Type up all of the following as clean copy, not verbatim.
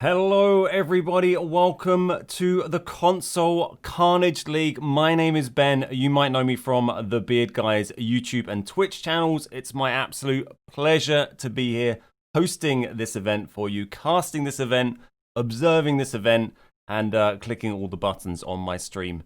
Hello everybody, welcome to the console Carnage League. My name is Ben. You might know me from the Beard Guys YouTube and Twitch channels. It's my absolute pleasure to be here hosting this event for you, casting this event, observing this event, and clicking all the buttons on my stream.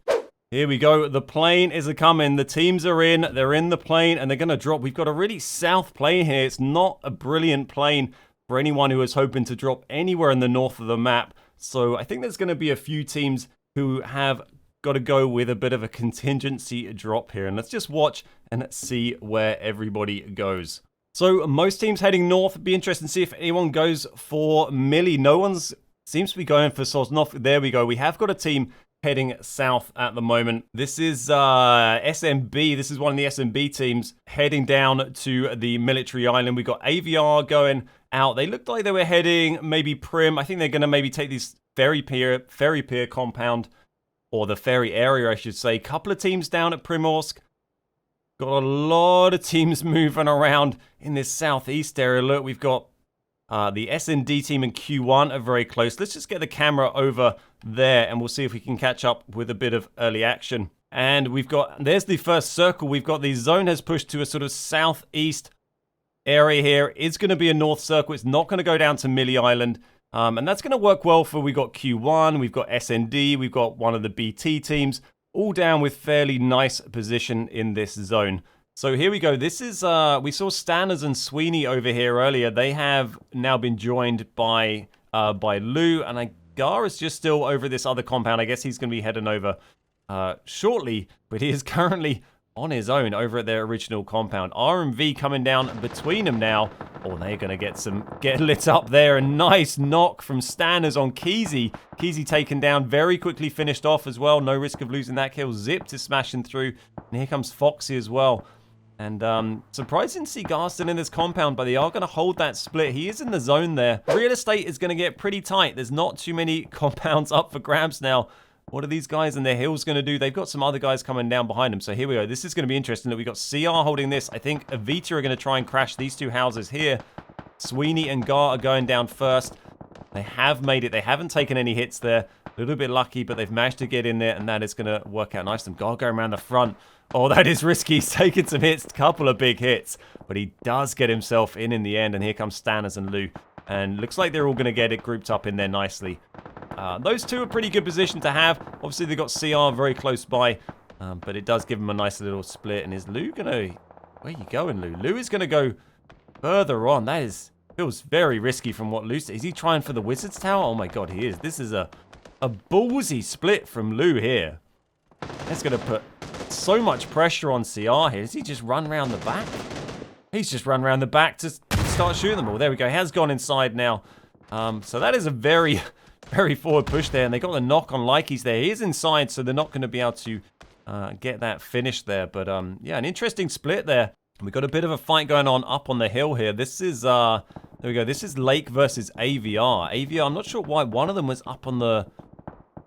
Here we go, the plane is a-coming, the teams are in, they're in the plane, and they're going to drop. We've got a really south plane here. It's not a brilliant plane for anyone who is hoping to drop anywhere in the north of the map. So I think there's going to be a few teams who have got to go with a bit of a contingency drop here. And let's just watch and see where everybody goes. So most teams heading north. It'd be interesting to see if anyone goes for Millie. No one's seems to be going for Sosnoff. There we go. We have got a team heading south at the moment. This is SMB. This is one of the SMB teams heading down to the military island. We've got AVR going out. They looked like they were heading maybe Prim. I think they're going to maybe take this ferry pier compound, or the ferry area, I should say. Couple of teams down at Primorsk. Got a lot of teams moving around in this southeast area. Look, we've got the S&D team and Q1 are very close. Let's just get the camera over there and we'll see if we can catch up with a bit of early action. And there's the first circle. We've got the zone has pushed to a sort of southeast area here. It's going to be a north circle. It's not going to go down to Millie Island. And that's going to work well for, we've got Q1, we've got S&D, we've got one of the BT teams, all down with fairly nice position in this zone. So here we go. This is, we saw Stanners and Sweeney over here earlier. They have now been joined by Lou, and Gar is just still over this other compound. I guess he's going to be heading over shortly, but he is currently on his own over at their original compound. RMV coming down between them now. Oh, they're going to get lit up there. A nice knock from Stanners on Keezy. Keezy taken down, very quickly finished off as well. No risk of losing that kill. Zipped is smashing through. And here comes Foxy as well. And surprising to see Garston in this compound, but they are going to hold that split. He is in the zone there. Real estate is going to get pretty tight. There's not too many compounds up for grabs now. What are these guys in their hills going to do? They've got some other guys coming down behind them. So here we go. This is going to be interesting. We've got CR holding this. I think Avita are going to try and crash these two houses here. Sweeney and Gar are going down first. They have made it. They haven't taken any hits there. A little bit lucky, but they've managed to get in there, and that is going to work out nice. And Gar going around the front. Oh, that is risky. He's taken some hits, a couple of big hits, but he does get himself in the end. And here comes Stanners and Lou. And looks like they're all going to get it grouped up in there nicely. Those two are pretty good position to have. Obviously, they've got CR very close by, but it does give them a nice little split. And is Lou going to... Where are you going, Lou? Lou is going to go further on. That feels very risky from what Lou said. Is he trying for the Wizard's Tower? Oh my god, he is. This is a ballsy split from Lou here. That's going to put so much pressure on CR here. Does he just run around the back? He's just run around the back to start shooting them all. There we go. He has gone inside now. So that is a very, very forward push there. And they got the knock on Likey's there. He is inside, so they're not going to be able to get that finished there. But yeah, an interesting split there. We've got a bit of a fight going on up on the hill here. This is, there we go. This is Lake versus AVR. AVR, I'm not sure why one of them was up on the...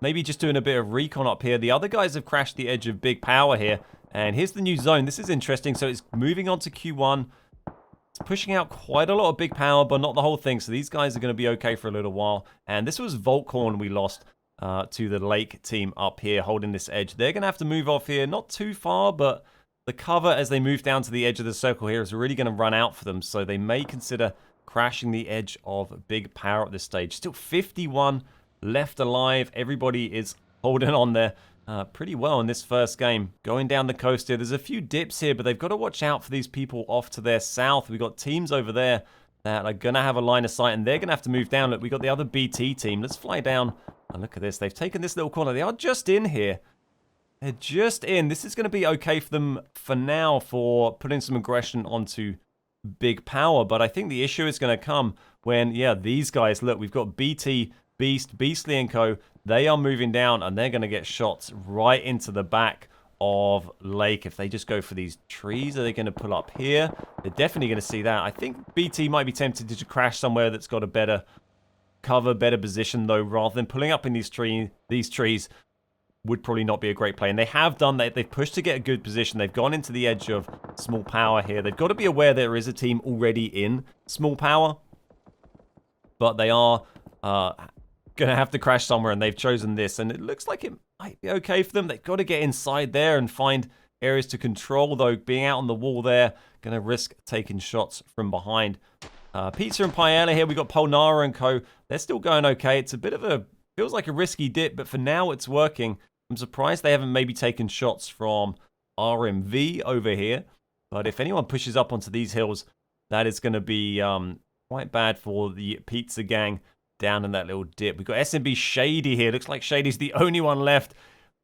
Maybe just doing a bit of recon up here. The other guys have crashed the edge of Big Power here. And here's the new zone. This is interesting. So it's moving on to Q1. It's pushing out quite a lot of Big Power, but not the whole thing. So these guys are going to be okay for a little while. And this was Volkhorn we lost to the Lake team up here holding this edge. They're going to have to move off here. Not too far, but the cover as they move down to the edge of the circle here is really going to run out for them. So they may consider crashing the edge of Big Power at this stage. Still 51 left alive. Everybody is holding on there pretty well in this first game. Going down the coast here. There's a few dips here, but they've got to watch out for these people off to their south. We've got teams over there that are going to have a line of sight, and they're going to have to move down. Look, we've got the other BT team. Let's fly down. And look at this. They've taken this little corner. They are just in here. They're just in. This is going to be okay for them for now for putting some aggression onto Big Power. But I think the issue is going to come when, yeah, these guys, look, we've got BT, Beast, Beastly and Co. They are moving down and they're going to get shots right into the back of Lake. If they just go for these trees, are they going to pull up here? They're definitely going to see that. I think BT might be tempted to crash somewhere that's got a better cover, better position though, rather than pulling up in these trees would probably not be a great play. And they have done that. They've pushed to get a good position. They've gone into the edge of Small Power here. They've got to be aware there is a team already in Small Power, but they are going to have to crash somewhere, and they've chosen this. And it looks like it might be okay for them. They've got to get inside there and find areas to control, though. Being out on the wall there, going to risk taking shots from behind. Pizza and Paella here. We got Polnara and co. They're still going okay. It's a bit of a, feels like a risky dip, but for now it's working. I'm surprised they haven't maybe taken shots from RMV over here. But if anyone pushes up onto these hills, that is going to be quite bad for the Pizza gang down in that little dip. We've got SMB Shady here. Looks like Shady's the only one left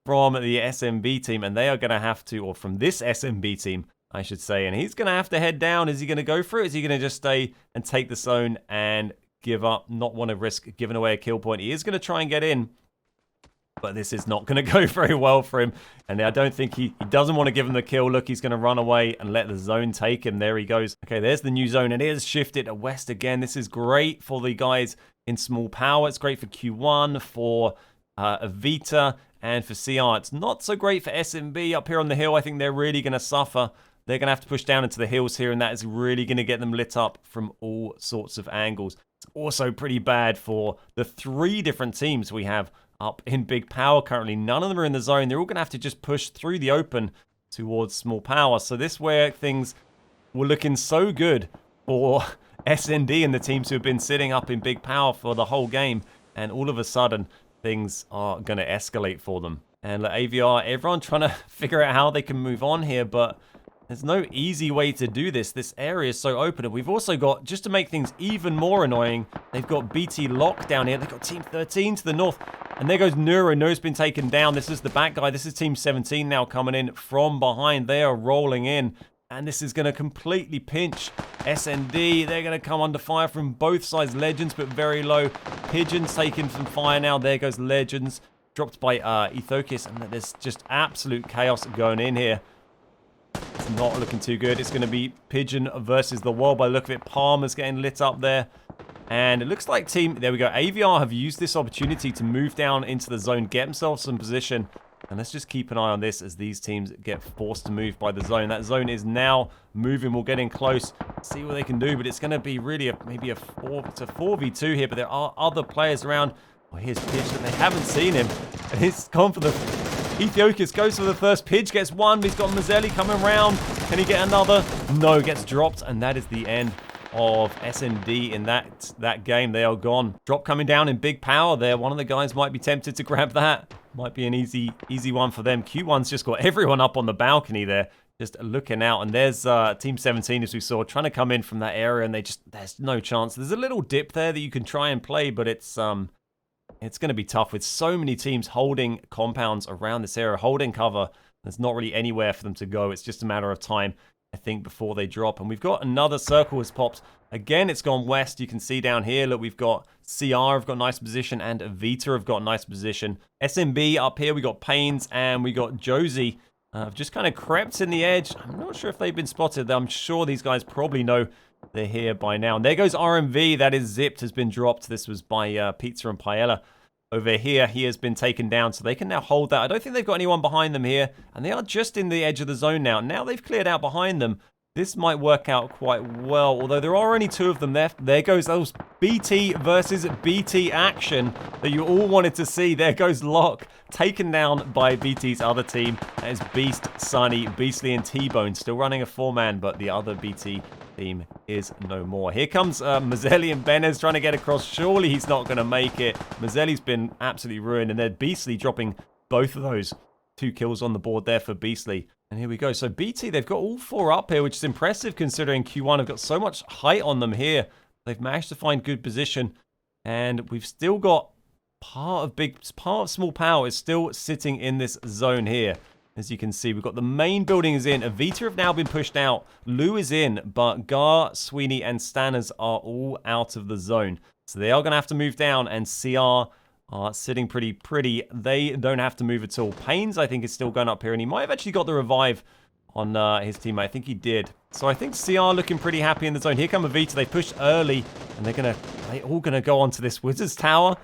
from the SMB team, and they are going to have to, or from this SMB team, I should say, and he's going to have to head down. Is he going to go for it? Is he going to just stay and take the zone and give up, not want to risk giving away a kill point? He is going to try and get in, but this is not going to go very well for him, and I don't think he doesn't want to give him the kill. Look, he's going to run away and let the zone take him. There he goes. Okay, there's the new zone, and it is shifted to west again. This is great for the guys in small power. It's great for Q1, for Avita, and for CR. It's not so great for SMB up here on the hill. I think they're really going to suffer. They're going to have to push down into the hills here, and that is really going to get them lit up from all sorts of angles. It's also pretty bad for the 3 different teams we have up in big power currently. None of them are in the zone. They're all going to have to just push through the open towards small power. So this where things were looking so good for SND and the teams who have been sitting up in big power for the whole game, and all of a sudden things are going to escalate for them. And AVR, everyone trying to figure out how they can move on here, but there's no easy way to do this. This area is so open. And we've also got, just to make things even more annoying, they've got BT Lock down here. They've got Team 13 to the north. And there goes Nuro. Nuro's been taken down. This is the back guy. This is Team 17 now coming in from behind. They are rolling in. And this is going to completely pinch SND. They're going to come under fire from both sides. Legends, but very low. Pigeons taken from fire now. There goes Legends. Dropped by Ethokis. And there's just absolute chaos going in here. It's not looking too good. It's going to be Pigeon versus the wall by the look of it. Palmer's getting lit up there. And it looks like team... There we go. AVR have used this opportunity to move down into the zone, get themselves some position. And let's just keep an eye on this as these teams get forced to move by the zone. That zone is now moving. We'll get in close, see what they can do. But it's going to be really maybe a 4v2 here. But there are other players around. Oh, here's Pidge that they haven't seen him. And he's gone for the... Ethiopius goes for the first. Pidge gets one. He's got Mazzelli coming around. Can he get another? No, gets dropped. And that is the end of SND in that game. They are gone. Drop coming down in big power there. One of the guys might be tempted to grab that. Might be an easy one for them. Q1's just got everyone up on the balcony there, just looking out. And there's Team 17, as we saw, trying to come in from that area, and there's no chance. There's a little dip there that you can try and play, but it's going to be tough with so many teams holding compounds around this area, holding cover. There's not really anywhere for them to go. It's just a matter of time, I think, before they drop. And we've got another circle has popped. Again, it's gone west. You can see down here, look, we've got CR have got nice position, and Vita have got nice position. SMB up here, we got Pains, and we got Josie. Have just kind of crept in the edge. I'm not sure if they've been spotted. I'm sure these guys probably know they're here by now. And there goes RMV. That is zipped, has been dropped. This was by Pizza and Paella. Over here, he has been taken down, so they can now hold that. I don't think they've got anyone behind them here, and they are just in the edge of the zone now. Now they've cleared out behind them. This might work out quite well, although there are only 2 of them left. There goes those BT versus BT action that you all wanted to see. There goes Locke, taken down by BT's other team. That is Beast, Sunny, Beastly, and T-Bone. Still running a 4-man, but the other BT team is no more. Here comes Mazzelli and Benez trying to get across. Surely he's not going to make it. Mazzelli's been absolutely ruined, and then Beastly dropping both of those. 2 kills on the board there for Beastly. And here we go. So BT, they've got all 4 up here, which is impressive considering Q1 have got so much height on them here. They've managed to find good position. And we've still got part of small power is still sitting in this zone here. As you can see, we've got the main building is in. Avita have now been pushed out. Lou is in, but Gar, Sweeney, and Stanners are all out of the zone. So they are going to have to move down, and CR are sitting pretty. They don't have to move at all. Pains, I think, is still going up here, and he might have actually got the revive on his teammate. I think he did. So I think CR looking pretty happy in the zone. Here come Avita. They pushed early, and they're all going to go onto this Wizard's Tower.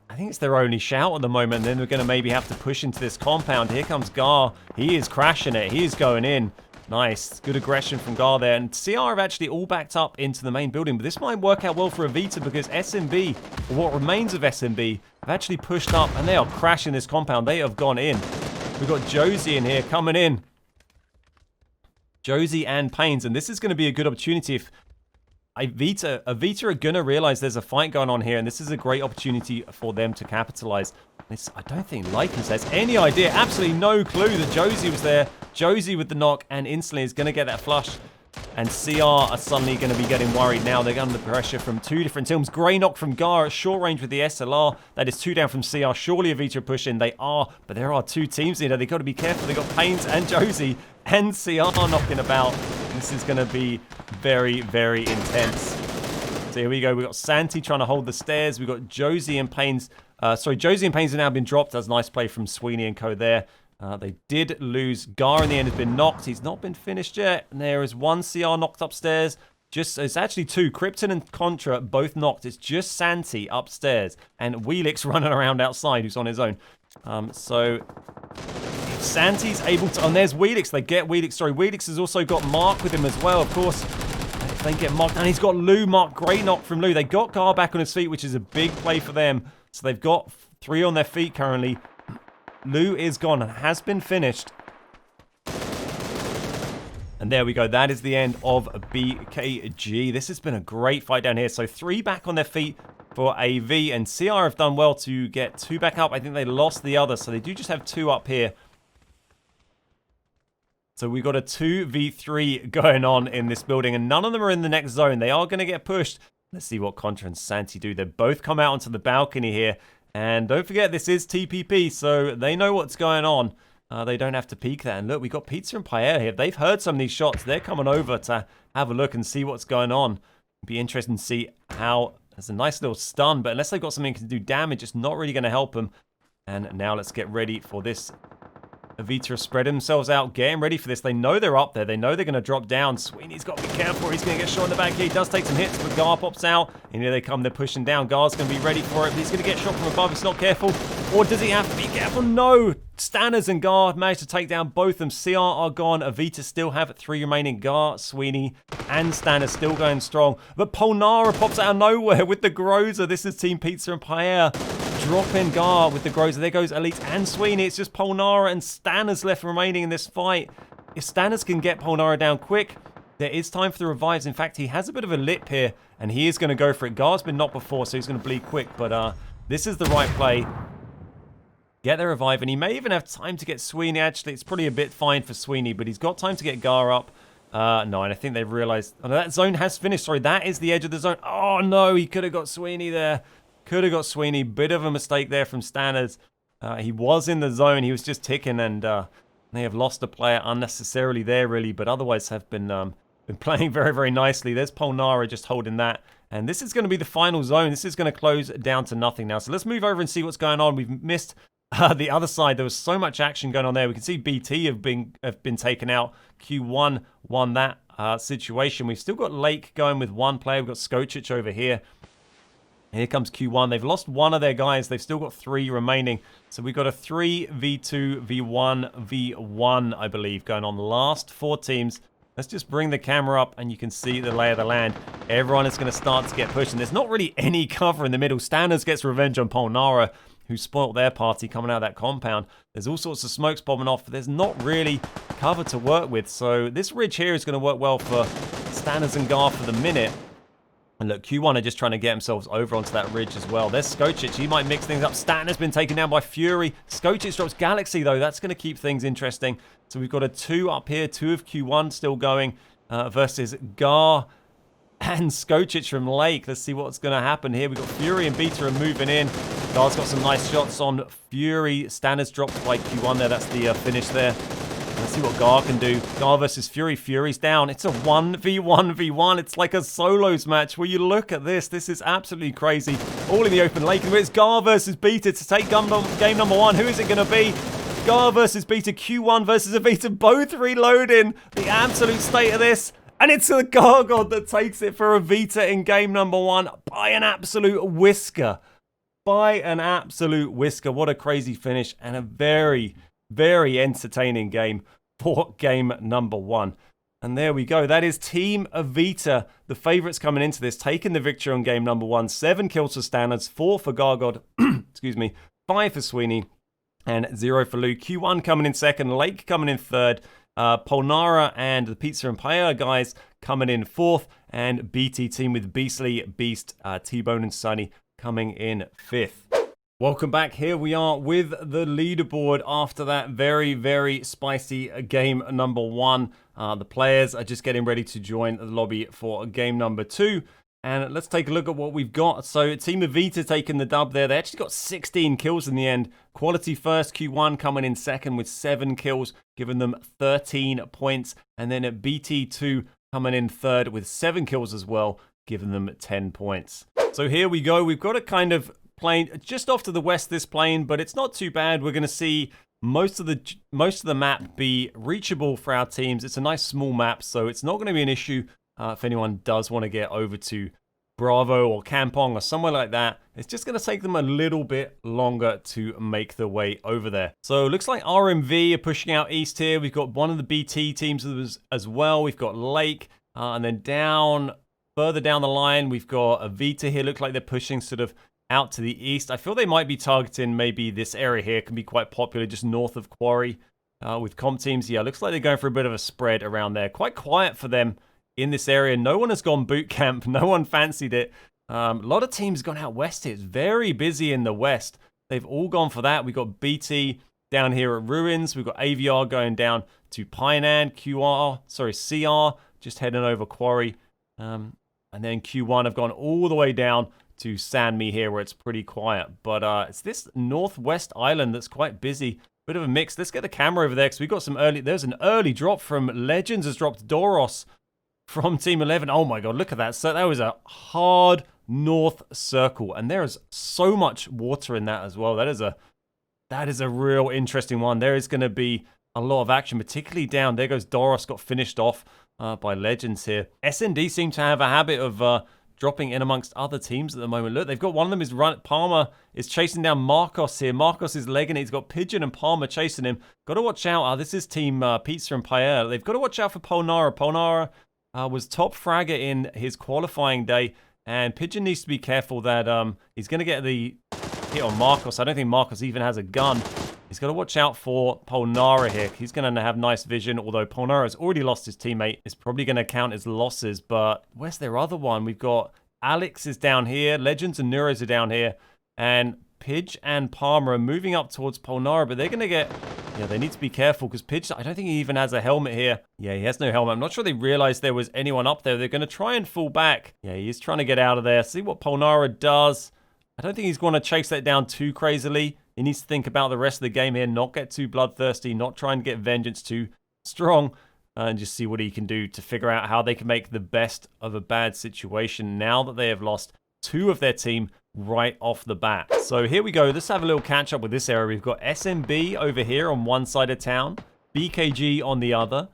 I think it's their only shout at the moment, and then they're going to maybe have to push into this compound. Here comes Gar. He is crashing it. He is going in. Nice. Good aggression from Gar there. And CR have actually all backed up into the main building. But this might work out well for Avita because SMB, or what remains of SMB, have actually pushed up and they are crashing this compound. They have gone in. We've got Josie in here coming in. Josie and Pains. And this is going to be a good opportunity if Avita are going to realize there's a fight going on here. And this is a great opportunity for them to capitalize. I don't think Lycans has any idea, absolutely no clue that Josie was there. Josie with the knock and instantly is going to get that flush. And CR are suddenly going to be getting worried now. They're under pressure from two different teams. Grey knock from Gar at short range with the SLR. That is 2 down from CR. Surely Avita are pushing. They are, but there are 2 teams here. They've got to be careful. They've got Pains and Josie and CR knocking about. This is going to be very, very intense. So here we go. We've got Santi trying to hold the stairs. We've got Josie and Pains. Josie and Pains have now been dropped. That's a nice play from Sweeney and co there. They did lose. Gar in the end has been knocked. He's not been finished yet. And there is 1 CR knocked upstairs. It's actually 2. Krypton and Contra both knocked. It's just Santi upstairs. And Wheelix running around outside who's on his own. So if Santi's able to... And there's Wheelix. They get Wheelix. Sorry, Wheelix has also got Mark with him as well. Of course, if they get Mark... And he's got Lou. Mark, great knock from Lou. They got Gar back on his feet, which is a big play for them. So they've got 3 on their feet currently. Lou is gone and has been finished. And there we go. That is the end of BKG. This has been a great fight down here. So 3 back on their feet for AV. And CR have done well to get 2 back up. I think they lost the other. So they do just have 2 up here. So we've got a 2v3 going on in this building. And none of them are in the next zone. They are going to get pushed. Let's see what Contra and Santi do. They both come out onto the balcony here. And don't forget, this is TPP, so they know what's going on. They don't have to peek that. And look, we got Pizza and Paella here. They've heard some of these shots. They're coming over to have a look and see what's going on. It'd be interesting to see how... There's a nice little stun, but unless they've got something to do damage, it's not really going to help them. And now let's get ready for this. Avita spread themselves out, getting ready for this. They know they're up there. They know they're going to drop down. Sweeney's got to be careful. He's going to get shot in the back here. He does take some hits, but Gar pops out. And here they come. They're pushing down. Gar's going to be ready for it, but he's going to get shot from above. He's not careful. Or does he have to be careful? No! Stanners and Gar managed to take down both of them. CR are gone. Avita still have 3 remaining. Gar, Sweeney, and Stanners still going strong. But Polnara pops out of nowhere with the Groza. This is Team Pizza and Paella. Drop in Gar with the Groza. There goes Elite and Sweeney. It's just Polnara and Stanners left remaining in this fight. If Stanners can get Polnara down quick, there is time for the revives. In fact, he has a bit of a lip here, and he is going to go for it. Gar's been knocked before, so he's going to bleed quick. But this is the right play. Get the revive, and he may even have time to get Sweeney. Actually, it's probably a bit fine for Sweeney, but he's got time to get Gar up. No, and I think they've realized... Oh, no, that zone has finished. Sorry, that is the edge of the zone. Oh, no, he could have got Sweeney there. Could have got Sweeney. Bit of a mistake there from Stanners. He was in the zone. He was just ticking, and they have lost a player unnecessarily there, really, but otherwise have been playing very, very nicely. There's Polnara just holding that. And this is going to be the final zone. This is going to close down to nothing now. So let's move over and see what's going on. We've missed the other side. There was so much action going on there. We can see BT have been taken out. Q1 won that situation. We've still got Lake going with 1 player. We've got Skocic over here. Here comes Q1. They've lost 1 of their guys. They've still got 3 remaining. So we've got a 3v2, v1, v1, I believe, going on. The last 4 teams. Let's just bring the camera up and you can see the lay of the land. Everyone is going to start to get pushed. And there's not really any cover in the middle. Stanners gets revenge on Polnara, who spoilt their party coming out of that compound. There's all sorts of smokes bombing off, but there's not really cover to work with. So this ridge here is going to work well for Stanners and Gar for the minute. And look, Q1 are just trying to get themselves over onto that ridge as well. There's Skocic. He might mix things up. Stanner's been taken down by Fury. Skocic drops Galaxy, though. That's going to keep things interesting. So we've got a 2 up here. 2 of Q1 still going versus Gar and Skocic from Lake. Let's see what's going to happen here. We've got Fury and Beta are moving in. Gar's got some nice shots on Fury. Stanner's dropped by Q1 there. That's the finish there. Let's see what Gar can do. Gar versus Fury. Fury's down. It's a 1v1v1. It's like a solos match. Will you look at this? This is absolutely crazy. All in the open lake. And it's Gar versus Beta to take game number 1. Who is it going to be? Gar versus Beta. Q1 versus Avita. Both reloading. The absolute state of this. And it's a Gargoyle that takes it for Avita in game number 1 by an absolute whisker. By an absolute whisker. What a crazy finish and a very, very entertaining game for game number 1. And there we go. That is Team Avita, the favorites coming into this, taking the victory on game number 1. 7 kills for Standards, 4 for Gargod, excuse me, 5 for Sweeney, and 0 for Lou. Q1 coming in second, Lake coming in third, Polnara and the Pizza and Paella guys coming in fourth, and BT team with Beastly, Beast, T-Bone and Sunny coming in fifth. Welcome back. Here we are with the leaderboard after that very, very spicy game number 1. The players are just getting ready to join the lobby for game number 2. And let's take a look at what we've got. So Team Avita taking the dub there. They actually got 16 kills in the end. Quality first, Q1 coming in second with 7 kills, giving them 13 points. And then at BT2 coming in third with 7 kills as well, giving them 10 points. So here we go. We've got a kind of plane just off to the west this plane, but it's not too bad. We're going to see most of the map be reachable for our teams. It's a nice small map, so it's not going to be an issue if anyone does want to get over to Bravo or Kampong or somewhere like that. It's just going to take them a little bit longer to make their way over there. So it looks like RMV are pushing out east here. We've got one of the BT teams as well. We've got Lake, and then further down the line, we've got Avita here. Looks like they're pushing sort of out to the east. I feel they might be targeting maybe this area here. It can be quite popular just north of Quarry with comp teams. Yeah, looks like they're going for a bit of a spread around there. Quite quiet for them in this area. No one has gone boot camp. No one fancied it. A lot of teams gone out west here. It's very busy in the west. They've all gone for that. We've got BT down here at Ruins. We've got AVR going down to Painan. CR just heading over Quarry. And then Q1 have gone all the way down to Sanmi here where it's pretty quiet. But it's this northwest island that's quite busy. Bit of a mix. Let's get the camera over there because we got some early... There's an early drop from Legends has dropped Doros from Team 11. Oh my god, look at that. So that was a hard north circle. And there is so much water in that as well. That is a real interesting one. There is going to be a lot of action, particularly down. There goes Doros, got finished off by Legends here. SND seem to have a habit of... dropping in amongst other teams at the moment. Look, they've got one of them is Palmer is chasing down Marcos here. Marcos is legging it. He's got Pigeon and Palmer chasing him. Got to watch out. This is Team Pizza and Paella. They've got to watch out for Polnara. Polnara was top fragger in his qualifying day, and Pigeon needs to be careful that he's going to get the hit on Marcos. I don't think Marcos even has a gun. He's got to watch out for Polnara here. He's going to have nice vision, although Polnara has already lost his teammate. It's probably going to count as losses, but where's their other one? We've got Alex is down here. Legends and Neuros are down here. And Pidge and Palmer are moving up towards Polnara, but they're going to get... Yeah, they need to be careful because Pidge, I don't think he even has a helmet here. Yeah, he has no helmet. I'm not sure they realized there was anyone up there. They're going to try and fall back. Yeah, he's trying to get out of there. See what Polnara does. I don't think he's going to chase that down too crazily. He needs to think about the rest of the game here, not get too bloodthirsty, not try and get vengeance too strong, and just see what he can do to figure out how they can make the best of a bad situation now that they have lost 2 of their team right off the bat. So here we go. Let's have a little catch up with this area. We've got SMB over here on one side of town, BKG on the other,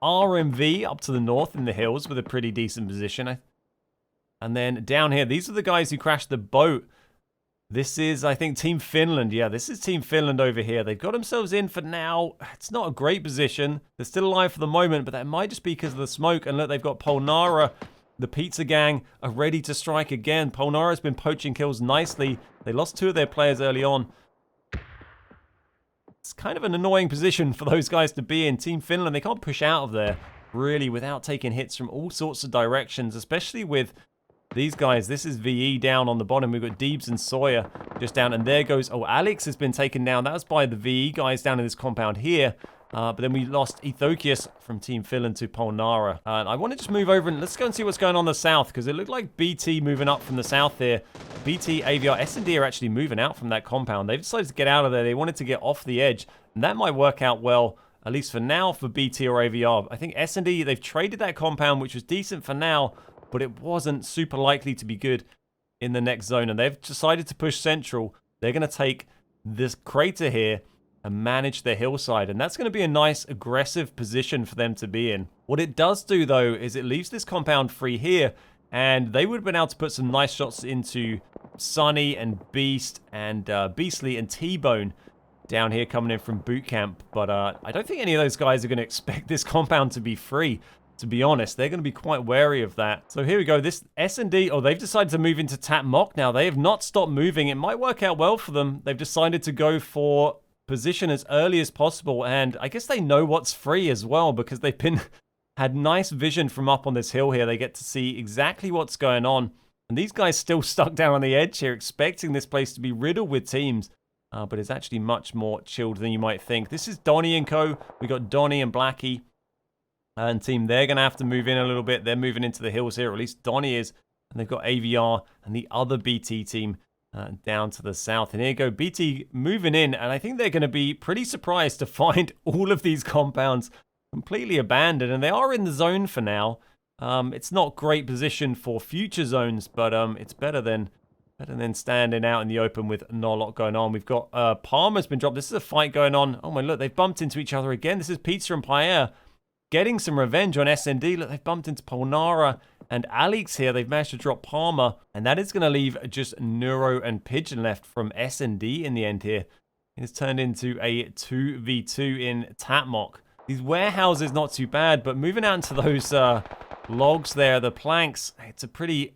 RMV up to the north in the hills with a pretty decent position. And then down here, these are the guys who crashed the boat. This is, I think, Team Finland. Yeah, this is Team Finland over here. They've got themselves in for now. It's not a great position. They're still alive for the moment, but that might just be because of the smoke. And look, they've got Polnara. The Pizza Gang are ready to strike again. Polnara's been poaching kills nicely. They lost 2 of their players early on. It's kind of an annoying position for those guys to be in. Team Finland, they can't push out of there, really, without taking hits from all sorts of directions, especially with... these guys. This is VE down on the bottom. We've got Deebs and Sawyer just down. And there goes... oh, Alex has been taken down. That was by the VE guys down in this compound here. But then we lost Ethokius from Team Finland to Polnara. And I want to just move over and let's go and see what's going on in the south. Because it looked like BT moving up from the south here. BT, AVR, S&D are actually moving out from that compound. They've decided to get out of there. They wanted to get off the edge. And that might work out well, at least for now, for BT or AVR. I think S&D, they've traded that compound, which was decent for now. But it wasn't super likely to be good in the next zone. And they've decided to push central. They're going to take this crater here and manage their hillside. And that's going to be a nice aggressive position for them to be in. What it does do, though, is it leaves this compound free here. And they would have been able to put some nice shots into Sunny and Beast and Beastly and T-Bone. down here coming in from boot camp. But I don't think any of those guys are going to expect this compound to be free, to be honest. They're going to be quite wary of that. So here we go. This S&D, oh, they've decided to move into Tap Mock now. They have not stopped moving. It might work out well for them. They've decided to go for position as early as possible. And I guess they know what's free as well, because they've had nice vision from up on this hill here. They get to see exactly what's going on. And these guys still stuck down on the edge here, expecting this place to be riddled with teams. But it's actually much more chilled than you might think. This is Donnie and co. We got Donnie and Blackie and team. They're going to have to move in a little bit. They're moving into the hills here, or at least Donnie is. And they've got AVR and the other BT team down to the south. And here you go, BT moving in. And I think they're going to be pretty surprised to find all of these compounds completely abandoned. And they are in the zone for now. It's not great position for future zones, but it's better than standing out in the open with not a lot going on. We've got Palmer's been dropped. This is a fight going on. Oh my, look, they've bumped into each other again. This is Pizza and Pierre getting some revenge on S&D. Look, they've bumped into Polnara and Alex here. They've managed to drop Palmer, and that is going to leave just Neuro and Pigeon left from S&D in the end here. It's turned into a 2v2 in Tatmock. These warehouses not too bad, but moving out into those logs there, the planks, it's a pretty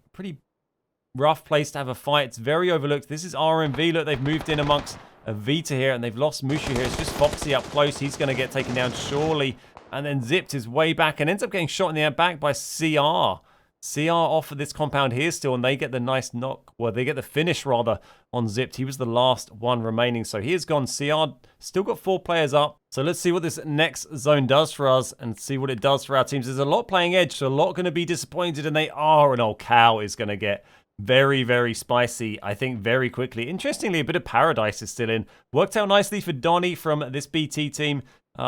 rough place to have a fight. It's very overlooked. This is RMV. Look, they've moved in amongst Vita here, and they've lost Mushu here. It's just Foxy up close. He's going to get taken down surely. And then Zipped his way back and ends up getting shot in the air back by CR. CR off of this compound here still, and they get the nice knock. Well, they get the finish, rather, on Zipped. He was the last one remaining. So he is gone. CR still got 4 players up. So let's see what this next zone does for us and see what it does for our teams. There's a lot playing edge, so a lot going to be disappointed, and they are. And old Cow is going to get very, very spicy, I think, very quickly. Interestingly, a bit of Paradise is still in. Worked out nicely for Donnie from this BT team.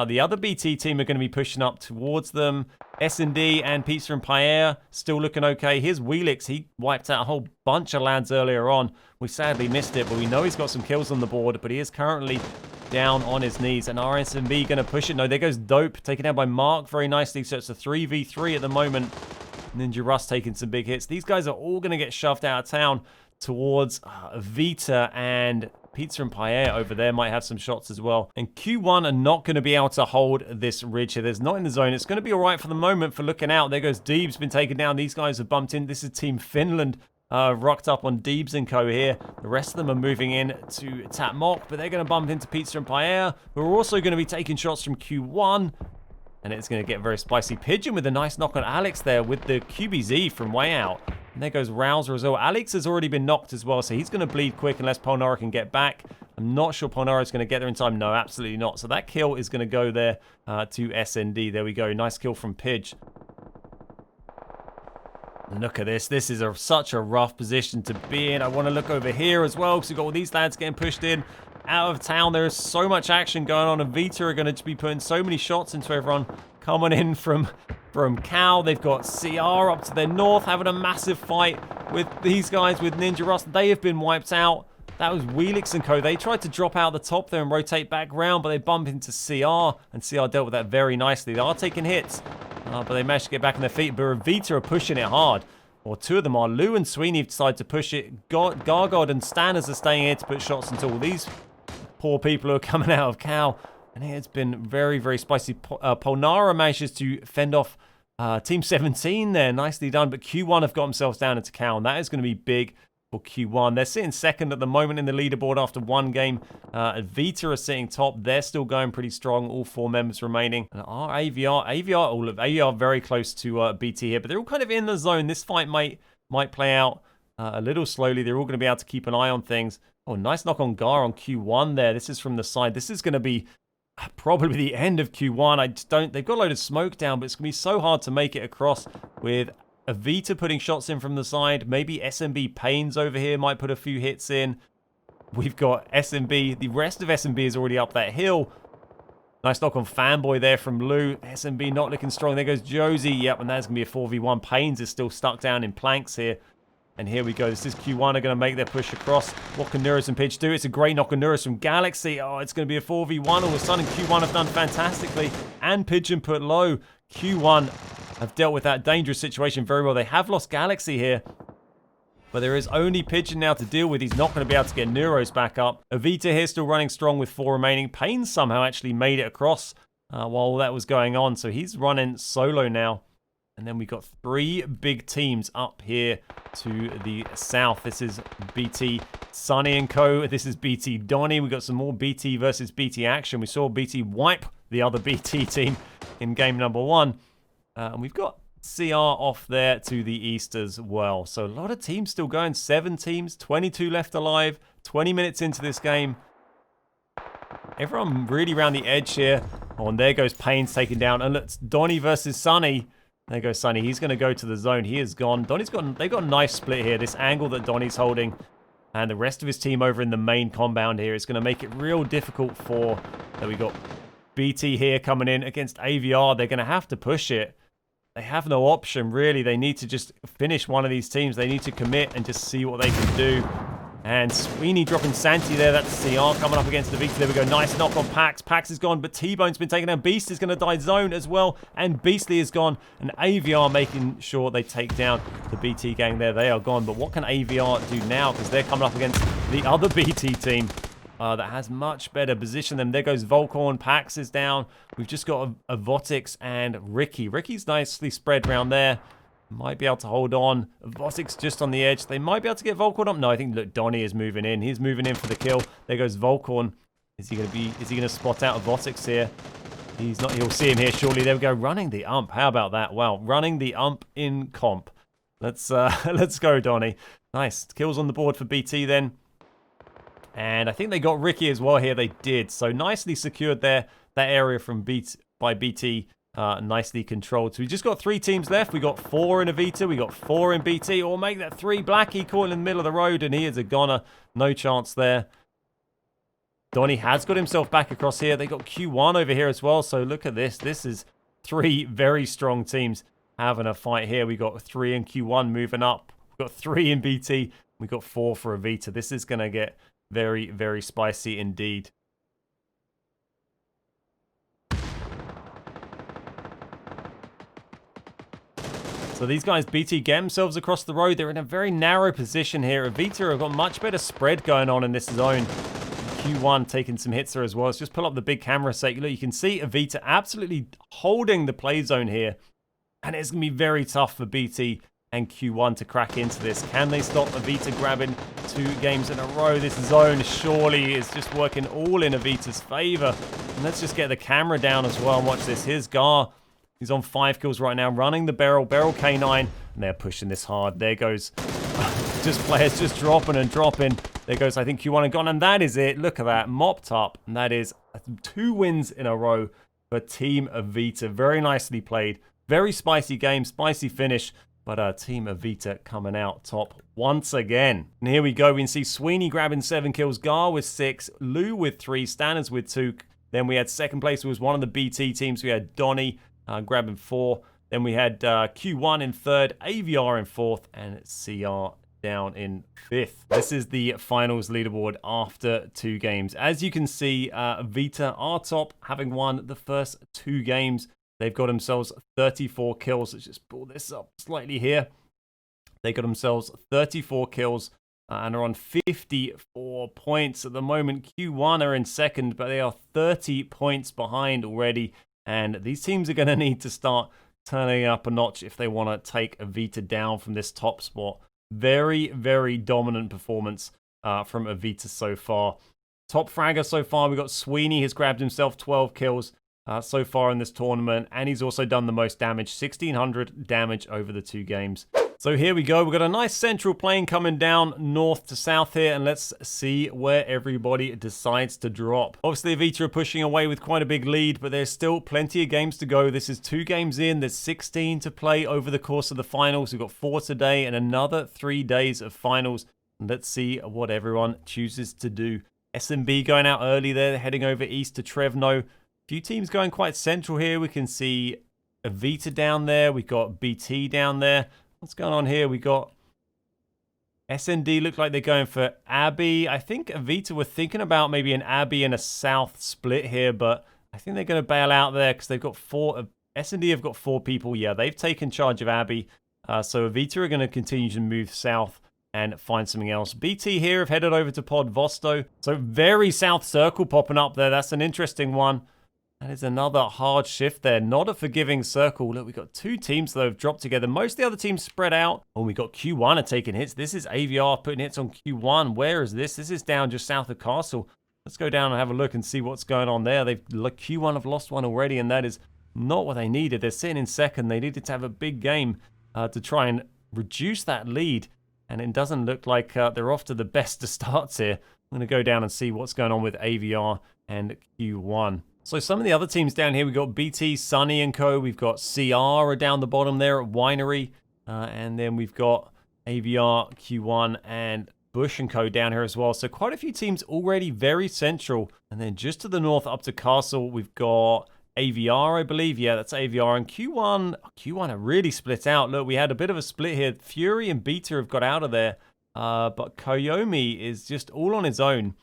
The other BT team are going to be pushing up towards them. S&D and Pizza and Pierre still looking okay. Here's Wheelix. He wiped out a whole bunch of lads earlier on. We sadly missed it, but we know he's got some kills on the board, but he is currently down on his knees. And RSMB going to push it. No, there goes Dope, taken down by Mark very nicely. So it's a 3v3 at the moment. Ninja Rust taking some big hits. These guys are all going to get shoved out of town towards Vita, and Pizza and Pierre over there might have some shots as well. And Q1 are not going to be able to hold this ridge here. There's not in the zone. It's going to be all right for the moment for looking out. There goes Deebs, been taken down. These guys have bumped in. This is Team Finland. Rocked up on Deebs and co here. The rest of them are moving in to Tap Mock, but they're going to bump into Pizza and Pierre, who are also going to be taking shots from Q1. And it's going to get very spicy. Pigeon with a nice knock on Alex there with the QBZ from way out. And there goes Rouser as well. Alex has already been knocked as well, so he's going to bleed quick unless Polnara can get back. I'm not sure Polnara is going to get there in time. No, absolutely not. So that kill is going to go there to SND. There we go. Nice kill from Pidge. Look at this. This is such a rough position to be in. I want to look over here as well, because we've got all these lads getting pushed in. Out of town, there is so much action going on, and Vita are going to be putting so many shots into everyone coming in from Cal. They've got CR up to their north, having a massive fight with these guys with Ninja Rust. They have been wiped out. That was Wheelix and co. They tried to drop out the top there and rotate back round, but they bump into CR, and CR dealt with that very nicely. They are taking hits, but they managed to get back on their feet. But Vita are pushing it hard. Or 2 of them are. Lou and Sweeney have decided to push it. Gargod and Stanners are staying here to put shots into all these poor people who are coming out of Cal. And it's been very, very spicy. Polnara manages to fend off Team 17 there. Nicely done. But Q1 have got themselves down into Cal, and that is going to be big for Q1. They're sitting second at the moment in the leaderboard after 1 game. Vita are sitting top. They're still going pretty strong. All 4 members remaining. And our AVR very close to BT here, but they're all kind of in the zone. This fight might play out a little slowly. They're all going to be able to keep an eye on things. Oh, nice knock on Gar on Q1 there. This is from the side. This is going to be probably the end of Q1. They've got a load of smoke down, but it's going to be so hard to make it across with Avita putting shots in from the side. Maybe SMB Pains over here might put a few hits in. We've got SMB. The rest of SMB is already up that hill. Nice knock on Fanboy there from Lou. SMB not looking strong. There goes Josie. Yep, and that's going to be a 4v1. Pains is still stuck down in planks here. And here we go. This is Q1 are going to make their push across. What can Nurus and Pitch do? It's a great knock on Nurus from Galaxy. Oh, it's going to be a 4v1 all of a sudden. Q1 have done fantastically. And Pigeon put low. Q1 have dealt with that dangerous situation very well. They have lost Galaxy here. But there is only Pigeon now to deal with. He's not going to be able to get Neuros back up. Evita here still running strong with 4 remaining. Payne somehow actually made it across while all that was going on. So he's running solo now. And then we got 3 big teams up here to the south. This is BT Sunny and Co. This is BT Donny. We got some more BT versus BT action. We saw BT wipe the other BT team in game number 1. And we've got CR off there to the east as well. So a lot of teams still going. 7 teams, 22 left alive, 20 minutes into this game. Everyone really around the edge here. Oh, and there goes Payne's taken down. And look, it's Donny versus Sunny. There goes Sunny. He's going to go to the zone. He is gone. They've got a nice split here. This angle that Donny's holding and the rest of his team over in the main compound here is going to make it real difficult for... There we got BT here coming in against AVR. They're going to have to push it. They have no option, really. They need to just finish one of these teams. They need to commit and just see what they can do. And Sweeney dropping Santi there. That's CR coming up against the Vita. There we go. Nice knock on Pax. Pax is gone, but T-Bone's been taken down. Beast is going to die zone as well. And Beastly is gone. And AVR making sure they take down the BT gang there. They are gone. But what can AVR do now? Because they're coming up against the other BT team that has much better position than them. There goes Volcorn. Pax is down. We've just got a Votix and Ricky. Ricky's nicely spread around there. Might be able to hold on. Votix just on the edge. They might be able to get Volcorn up. No, I think, look, Donny is moving in. He's moving in for the kill. There goes Volcorn. Is he going to spot out a Votix here? He's not. He'll see him here shortly. There we go. Running the ump. How about that? Wow. Running the ump in comp. Let's go, Donny. Nice. Kills on the board for BT then. And I think they got Ricky as well here. They did. So nicely secured there. That area by BT. Nicely controlled. So we just got 3 teams left. We got 4 in Evita. We got 4 in BT. Or make that 3. Blackie caught in the middle of the road, and he is a goner. No chance there. Donny has got himself back across here. They got Q1 over here as well. So look at this. This is 3 very strong teams having a fight here. We got 3 in Q1 moving up. We got 3 in BT. We got 4 for Evita. This is going to get very, very spicy indeed. So these guys, BT, get themselves across the road. They're in a very narrow position here. Evita have got much better spread going on in this zone. Q1 taking some hits there as well. Let's just pull up the big camera sake. Look, you can see Evita absolutely holding the play zone here. And it's going to be very tough for BT and Q1 to crack into this. Can they stop Evita grabbing 2 games in a row? This zone surely is just working all in Evita's favor. And let's just get the camera down as well and watch this. Here's Gar. He's on 5 kills right now, running the barrel K9, and they're pushing this hard. There goes just players just dropping and dropping. There goes, I think, Q1 and gone, and that is it. Look at that, mopped up, and that is 2 wins in a row for Team Evita. Very nicely played. Very spicy game, spicy finish, but Team Evita coming out top once again. And here we go. We can see Sweeney grabbing 7 kills, Gar with 6, Lou with 3, Stanners with 2. Then we had second place, who was one of the BT teams. We had Donny grabbing 4. Then we had Q1 in 3rd, AVR in 4th, and CR down in 5th. This is the finals leaderboard after 2 games. As you can see, Vita are top, having won the first 2 games. They've got themselves 34 kills. Let's just pull this up slightly here. They got themselves 34 kills and are on 54 points at the moment. Q1 are in 2nd, but they are 30 points behind already. And these teams are going to need to start turning up a notch if they want to take Evita down from this top spot. Very, very dominant performance from Evita so far. Top fragger so far, we've got Sweeney, has grabbed himself 12 kills so far in this tournament. And he's also done the most damage, 1,600 damage over the 2 games. So here we go. We've got a nice central plane coming down north to south here, and let's see where everybody decides to drop. Obviously, Evita are pushing away with quite a big lead, but there's still plenty of games to go. This is 2 games in. There's 16 to play over the course of the finals. We've got 4 today and another 3 days of finals. And let's see what everyone chooses to do. SMB going out early there, heading over east to Trevno. A few teams going quite central here. We can see Evita down there. We've got BT down there. What's going on here? We got SND look like they're going for Abbey. I think Evita were thinking about maybe an Abbey and a South split here, but I think they're going to bail out there because they've got 4. SND have got 4 people. Yeah, they've taken charge of Abbey. So Evita are going to continue to move south and find something else. BT here have headed over to Pod Vosto. So very south circle popping up there. That's an interesting one. That is another hard shift there. Not a forgiving circle. Look, we've got two teams that have dropped together. Most of the other teams spread out. Oh, we got Q1 are taking hits. This is AVR putting hits on Q1. Where is this? This is down just south of Castle. Let's go down and have a look and see what's going on there. Q1 have lost one already, and that is not what they needed. They're sitting in second. They needed to have a big game to try and reduce that lead. And it doesn't look like they're off to the best of starts here. I'm going to go down and see what's going on with AVR and Q1. So some of the other teams down here, we've got BT, Sunny and Co. We've got CR down the bottom there at Winery. And then we've got AVR, Q1 and Bush and Co. down here as well. So quite a few teams already very central. And then just to the north up to Castle, we've got AVR, I believe. Yeah, that's AVR. And Q1 are really split out. Look, we had a bit of a split here. Fury and Beta have got out of there. But Koyomi is just all on his own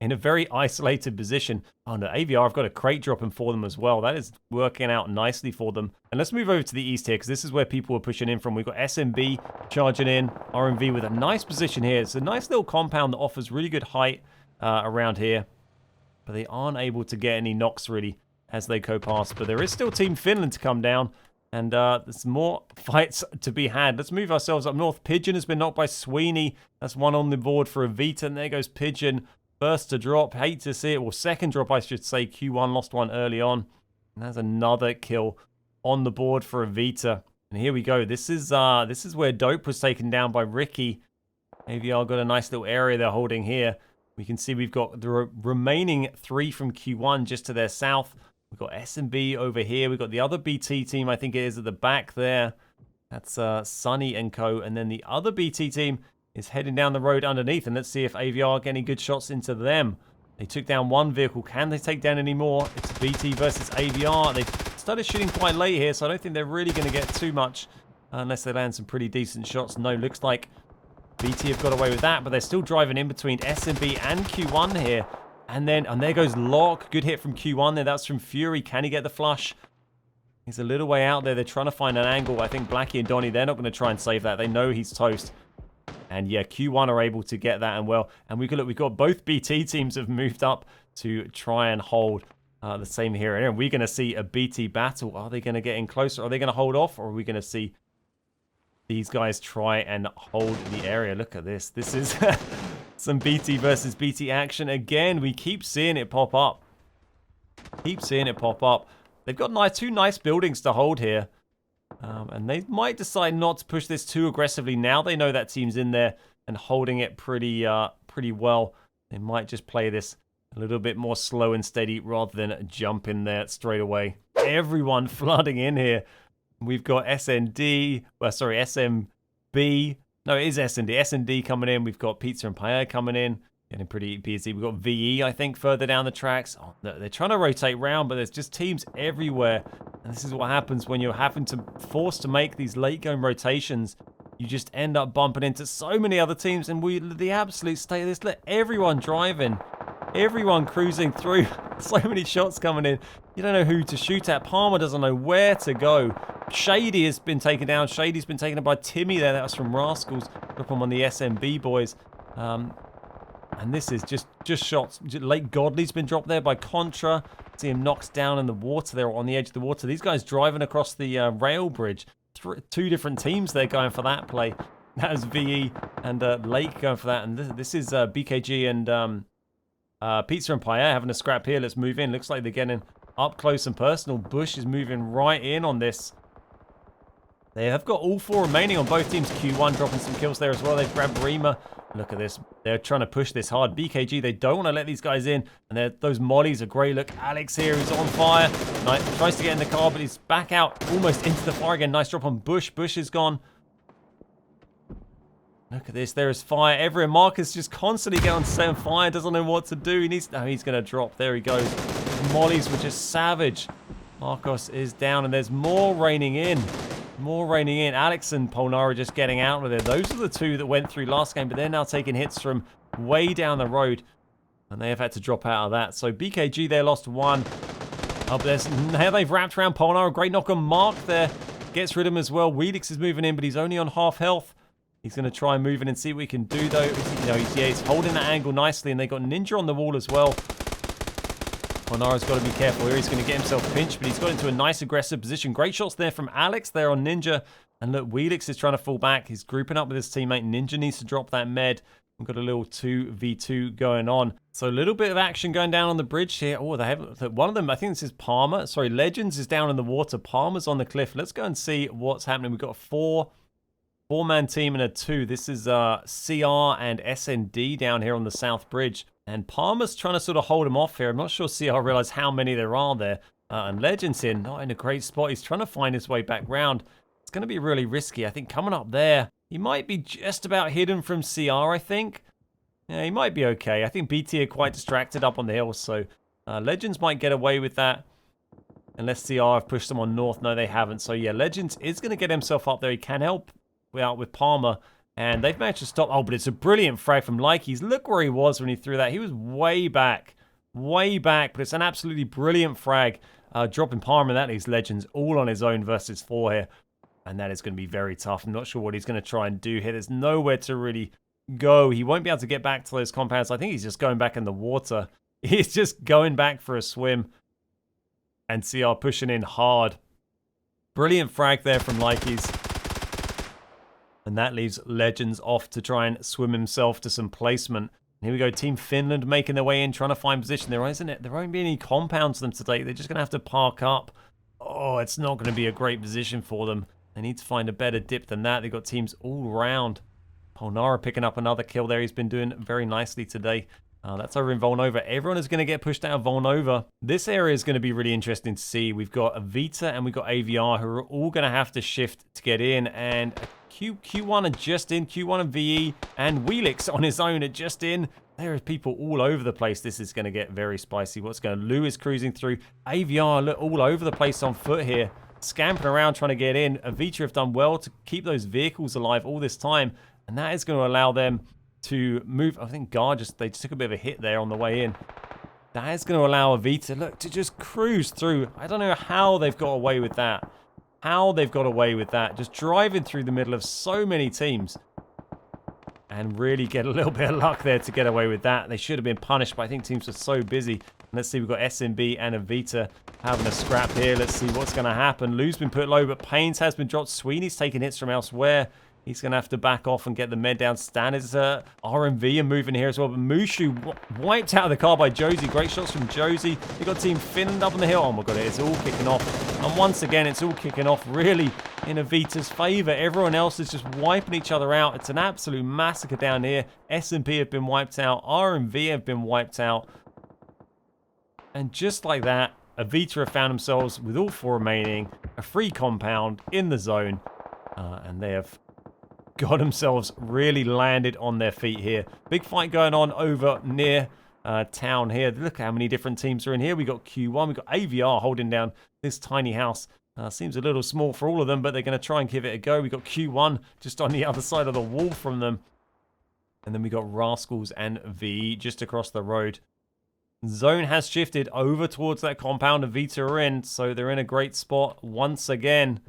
in a very isolated position. Oh no, AVR have got a crate dropping for them as well. That is working out nicely for them. And let's move over to the east here, because this is where people are pushing in from. We've got SMB charging in, RMV with a nice position here. It's a nice little compound that offers really good height around here. But they aren't able to get any knocks really as they go past. But there is still Team Finland to come down. And there's more fights to be had. Let's move ourselves up north. Pigeon has been knocked by Sweeney. That's one on the board for Avita. And there goes Pigeon. First to drop. Hate to see it. Well, second drop, I should say. Q1 lost one early on. And there's another kill on the board for Avita. And here we go. This is where Dope was taken down by Ricky. AVR got a nice little area they're holding here. We can see we've got the remaining 3 from Q1 just to their south. We've got SMB over here. We've got the other BT team, I think it is at the back there. That's Sunny and Co. And then the other BT team is heading down the road underneath. And let's see if AVR get any good shots into them. They took down one vehicle. Can they take down any more? It's BT versus AVR. They started shooting quite late here, so I don't think they're really going to get too much unless they land some pretty decent shots. No, looks like BT have got away with that, but they're still driving in between SMB and Q1 here. And there goes Lock. Good hit from Q1 there. That's from Fury. Can he get the flush? He's a little way out there. They're trying to find an angle. I think Blackie and Donnie, they're not going to try and save that. They know he's toast. And yeah, Q1 are able to get that and well. And we've got both BT teams have moved up to try and hold the same here. And we're going to see a BT battle. Are they going to get in closer? Are they going to hold off? Or are we going to see these guys try and hold the area? Look at this. This is some BT versus BT action. Again, we keep seeing it pop up. Keep seeing it pop up. They've got two nice buildings to hold here. And they might decide not to push this too aggressively. Now they know that team's in there and holding it pretty well. They might just play this a little bit more slow and steady rather than jump in there straight away. Everyone flooding in here. We've got SMB. No, it is SND. SND coming in. We've got Pizza and Paella coming in. Getting pretty busy. We've got VE, I think, further down the tracks. Oh, they're trying to rotate round, but there's just teams everywhere. And this is what happens when you're having to force to make these late-game rotations. You just end up bumping into so many other teams. And the absolute state of this, let everyone driving. Everyone cruising through. So many shots coming in. You don't know who to shoot at. Palmer doesn't know where to go. Shady has been taken down. Shady's been taken down by Timmy there. That was from Rascals. Drop him on the SMB boys. And this is just shots. Lake Godley's been dropped there by Contra. See him knocked down in the water there, on the edge of the water. These guys driving across the rail bridge. Two different teams there going for that play. That was VE and Lake going for that. And this is BKG and Pizza and Paella having a scrap here. Let's move in. Looks like they're getting up close and personal. Bush is moving right in on this. They have got all 4 remaining on both teams. Q1 dropping some kills there as well. They've grabbed Rima. Look at this. They're trying to push this hard. BKG, they don't want to let these guys in. And those mollies are great. Look, Alex here is on fire. Tries to get in the car, but he's back out almost into the fire again. Nice drop on Bush. Bush is gone. Look at this. There is fire everywhere. Marcus just constantly getting on fire. Doesn't know what to do. He's going to drop. There he goes. Mollies were just savage. Marcos is down, and there's more raining in. More raining in. Alex and Polnara just getting out with it. Those are the 2 that went through last game, but they're now taking hits from way down the road. And they have had to drop out of that. So BKG, they lost 1. Up there. Now they've wrapped around Polnara. Great knock on Mark there. Gets rid of him as well. Weedix is moving in, but he's only on half health. He's going to try and move in and see what he can do, though. He's holding that angle nicely, and they got Ninja on the wall as well. Onara's got to be careful here. He's going to get himself pinched, but he's got into a nice aggressive position. Great shots there from Alex there on Ninja. And look, Wheelix is trying to fall back. He's grouping up with his teammate. Ninja needs to drop that med. We've got a little 2v2 going on. So a little bit of action going down on the bridge here. Oh, they have one of them. I think this is Palmer. Sorry, Legends is down in the water. Palmer's on the cliff. Let's go and see what's happening. We've got a four-man team and a 2. This is CR and SND down here on the South Bridge. And Palmer's trying to sort of hold him off here. I'm not sure CR realized how many there are there. And Legends not in a great spot. He's trying to find his way back round. It's going to be really risky. I think coming up there, he might be just about hidden from CR, I think. Yeah, he might be okay. I think BT are quite distracted up on the hill, so Legends might get away with that. Unless CR have pushed them on north. No, they haven't. So yeah, Legends is going to get himself up there. He can help out with Palmer. And they've managed to stop. Oh, but it's a brilliant frag from Likey's. Look where he was when he threw that. He was way back. Way back. But it's an absolutely brilliant frag. Dropping Palmer, that leaves Legends all on his own versus 4 here. And that is going to be very tough. I'm not sure what he's going to try and do here. There's nowhere to really go. He won't be able to get back to those compounds. I think he's just going back in the water. He's just going back for a swim. And CR pushing in hard. Brilliant frag there from Likey's. And that leaves Legends off to try and swim himself to some placement. And here we go, Team Finland making their way in, trying to find position. There won't be any compounds for them today. They're just going to have to park up. Oh, it's not going to be a great position for them. They need to find a better dip than that. They've got teams all around. Polnara picking up another kill there. He's been doing very nicely today. That's over in Volnova. Everyone is going to get pushed out of Volnova. This area is going to be really interesting to see. We've got Avita and we've got AVR who are all going to have to shift to get in. And Q1 are just in. Q1 and VE and Wheelix on his own are just in. There are people all over the place. This is going to get very spicy. What's going on? Lou is cruising through. AVR look all over the place on foot here. Scampering around trying to get in. Avita have done well to keep those vehicles alive all this time. And that is going to allow them to move. I think Guard they just took a bit of a hit there on the way in. That is going to allow Avita, look, to just cruise through. I don't know how they've got away with that. How they've got away with that. Just driving through the middle of so many teams. And really get a little bit of luck there to get away with that. They should have been punished, but I think teams were so busy. Let's see, we've got SMB and Avita having a scrap here. Let's see what's going to happen. Lou's been put low, but Pains has been dropped. Sweeney's taking hits from elsewhere. He's going to have to back off and get the med down. Stan is RMV and moving here as well. But Mushu wiped out of the car by Josie. Great shots from Josie. You've got Team Finland up on the hill. Oh my god, it's all kicking off. And once again, it's all kicking off really in Avita's favour. Everyone else is just wiping each other out. It's an absolute massacre down here. S&P have been wiped out. RMV have been wiped out. And just like that, Avita have found themselves with all 4 remaining. A free compound in the zone. And they have got themselves really landed on their feet here. Big fight going on over near town here. Look how many different teams are in here. We got Q1, we got AVR holding down this tiny house. Seems a little small for all of them, but they're going to try and give it a go. We got Q1 just on the other side of the wall from them. And then we got Rascals and V just across the road. Zone has shifted over towards that compound. Avita are in, so they're in a great spot once again.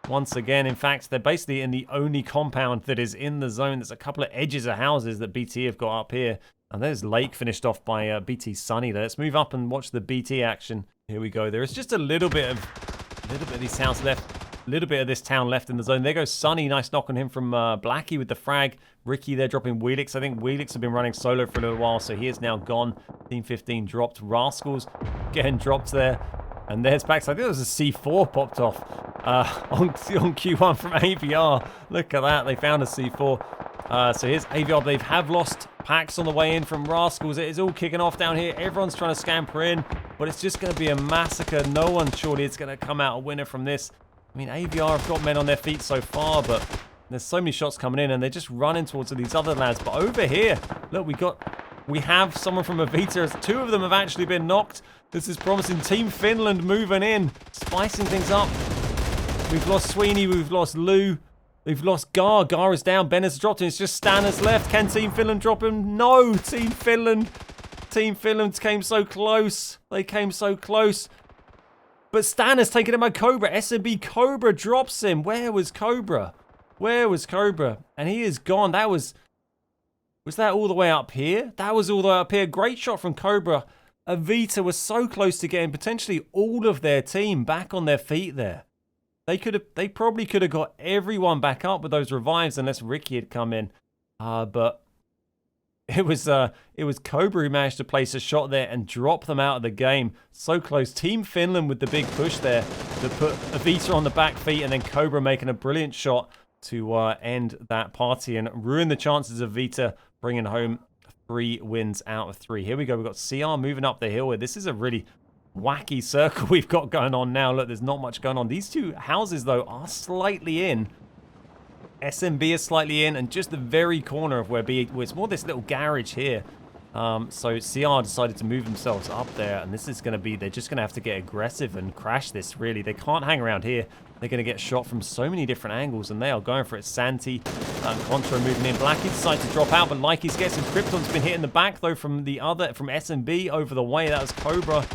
Once again, in fact, they're basically in the only compound that is in the zone. There's a couple of edges of houses that BT have got up here. And there's Lake finished off by BT Sunny there. Let's move up and watch the BT action. Here we go. There is just a little bit of these towns left. A little bit of this town left in the zone. There goes Sunny. Nice knock on him from Blackie with the frag. Ricky there dropping Wheelix. I think Wheelix have been running solo for a little while, so he is now gone. Team 15 dropped. Rascals getting dropped there. And there's backside. I think there was a C4 popped off on Q1 from AVR. Look at that. They found a C4. So here's AVR. They have lost packs on the way in from Rascals. It is all kicking off down here. Everyone's trying to scamper in. But it's just going to be a massacre. No one surely is going to come out a winner from this. I mean, AVR have got men on their feet so far, but there's so many shots coming in, and they're just running towards these other lads. But over here, look, we have someone from Avita. 2 of them have actually been knocked. This is promising. Team Finland moving in, spicing things up. We've lost Sweeney, we've lost Lou, we've lost Gar. Gar is down, Ben has dropped him. It's just Stanners left. Can Team Finland drop him? No, Team Finland. Team Finland came so close. They came so close. But Stan has taken him by Cobra. SMB Cobra drops him. Where was Cobra? Where was Cobra? And he is gone. That was that all the way up here? That was all the way up here. Great shot from Cobra. Avita was so close to getting potentially all of their team back on their feet there. They probably could have got everyone back up with those revives unless Ricky had come in. But it was Cobra who managed to place a shot there and drop them out of the game. So close. Team Finland with the big push there to put Avita on the back feet, and then Cobra making a brilliant shot to end that party and ruin the chances of Vita bringing home 3 wins out of 3. Here we go. We've got CR moving up the hill here. This is a really wacky circle we've got going on now. Look, there's not much going on. These two houses, though, are slightly in. SMB is slightly in, and just the very corner of where B... Well, it's more this little garage here. So CR decided to move themselves up there, and this is going to be... They're just going to have to get aggressive and crash this, really. They can't hang around here. They're going to get shot from so many different angles, and they are going for it. Santi and Contra moving in. Blackie decides to drop out, but Likey's gets some Krypton's been hit in the back, though, from SMB over the way. That was Cobra.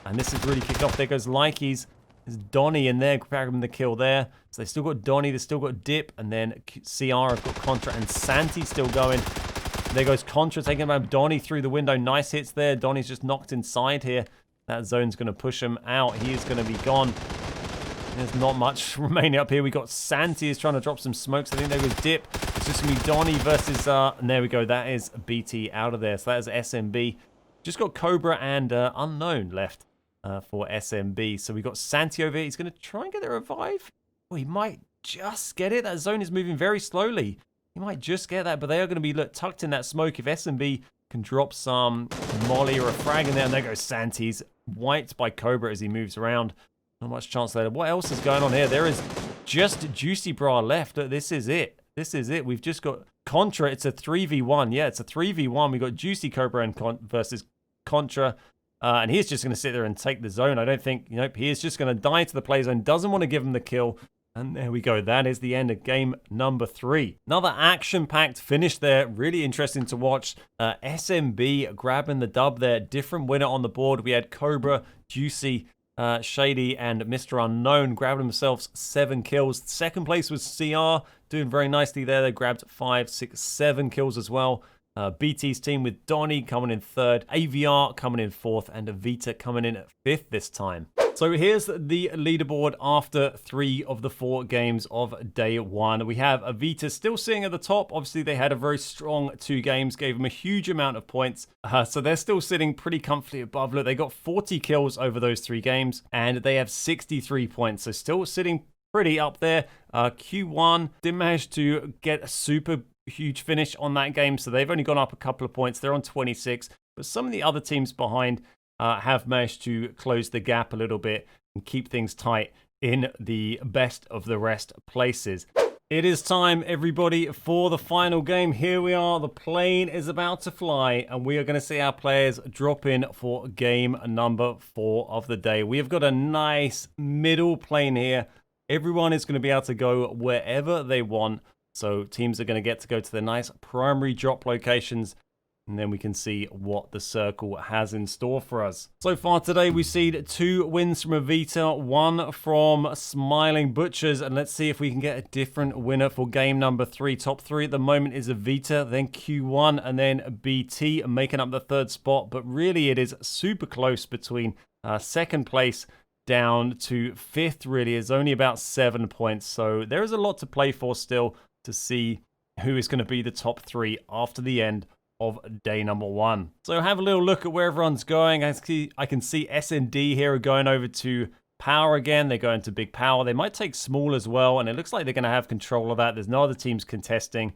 And this is really kicked off. There goes Likey's. There's Donnie in there, grabbing the kill there. So they still got Donnie, they still got Dip, and then CR have got Contra, and Santi still going. There goes Contra, taking about Donnie through the window. Nice hits there. Donnie's just knocked inside here. That zone's going to push him out. He is going to be gone. There's not much remaining up here. We got Santi is trying to drop some smokes. I think there goes Dip. It's just going to be Donnie versus... and there we go. That is BT out of there. So that is SMB. Just got Cobra and Unknown left for SMB. So we got Santi over here. He's going to try and get the revive. Oh, he might just get it. That zone is moving very slowly. He might just get that, but they are going to be tucked in that smoke. If SMB can drop some molly or a frag in there, and there goes Santi's wiped by Cobra as he moves around. Not much chance there. What else is going on here? There is just Juicy Bra left. This is it. This is it. We've just got Contra. It's a 3v1. Yeah, it's a 3v1. We got Juicy Cobra and versus Contra. And he's just going to sit there and take the zone. I don't think, nope, he is just going to die to the play zone. Doesn't want to give him the kill. And there we go. That is the end of game number 3. Another action-packed finish there. Really interesting to watch. SMB grabbing the dub there. Different winner on the board. We had Cobra, Juicy, Shady, and Mr. Unknown grabbing themselves 7 kills. Second place was CR, doing very nicely there. They grabbed 5, 6, 7 kills as well. BT's team with Donnie coming in 3rd, AVR coming in 4th, and Avita coming in at 5th this time. So here's the leaderboard after 3 of the 4 games of day 1. We have Avita still sitting at the top. Obviously, they had a very strong 2 games, gave them a huge amount of points. So they're still sitting pretty comfortably above. Look, they got 40 kills over those 3 games, and they have 63 points. So still sitting pretty up there. Q1 didn't manage to get a super huge finish on that game, so they've only gone up a couple of points. They're on 26, but some of the other teams behind have managed to close the gap a little bit and keep things tight in the best of the rest places. It is time, everybody, for the final game. Here we are. The plane is about to fly, and we are going to see our players drop in for game number 4 of the day. We have got a nice middle plane here. Everyone is going to be able to go wherever they want. So teams are going to get to go to their nice primary drop locations, and then we can see what the circle has in store for us. So far today, we've seen 2 wins from Avita, 1 from Smiling Butchers, and let's see if we can get a different winner for game number 3. Top 3 at the moment is Avita, then Q1, and then BT making up the 3rd spot, but really it is super close between 2nd place down to 5th, really. It's only about 7 points, so there is a lot to play for still to see who is going to be the top 3 after the end of day number 1. So have a little look at where everyone's going. I can see S&D here are going over to Power again. They're going to Big Power. They might take Small as well, and it looks like they're going to have control of that. There's no other teams contesting.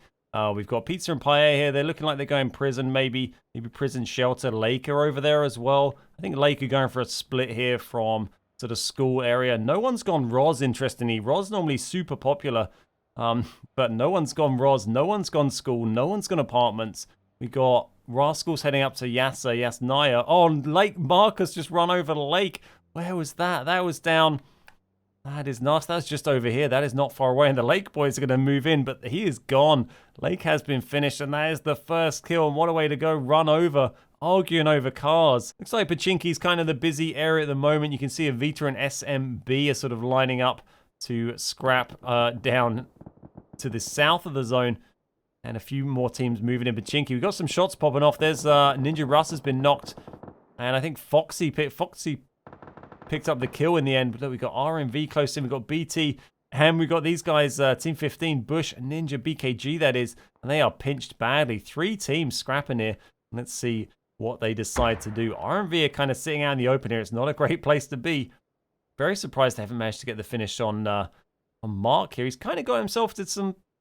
We've got Pizza and Paella here. They're looking like they're going Prison, maybe Prison Shelter. Lake are over there as well. I think Lake are going for a split here from sort of school area. No one's gone Roz, interestingly. Roz normally super popular. But no one's gone Roz, no one's gone school, no one's gone apartments. We got Rascals heading up to Yasnaya. Oh, Lake Marcus just run over the lake. Where was that? That was down. That is nice. That's just over here. That is not far away. And the Lake boys are going to move in, but he is gone. Lake has been finished, and that is the first kill. And what a way to go. Run over. Arguing over cars. Looks like Pachinki's kind of the busy area at the moment. You can see Avita and SMB are sort of lining up to scrap down to the south of the zone. And a few more teams moving in Pachinki. We've got some shots popping off. There's Ninja Russ has been knocked. And I think Foxy picked up the kill in the end. But look, we've got RMV close in. We've got BT. And we've got these guys, Team 15, Bush, Ninja, BKG, that is. And they are pinched badly. 3 teams scrapping here. Let's see what they decide to do. RMV are kind of sitting out in the open here. It's not a great place to be. Very surprised they haven't managed to get the finish on Mark here. He's kind of got himself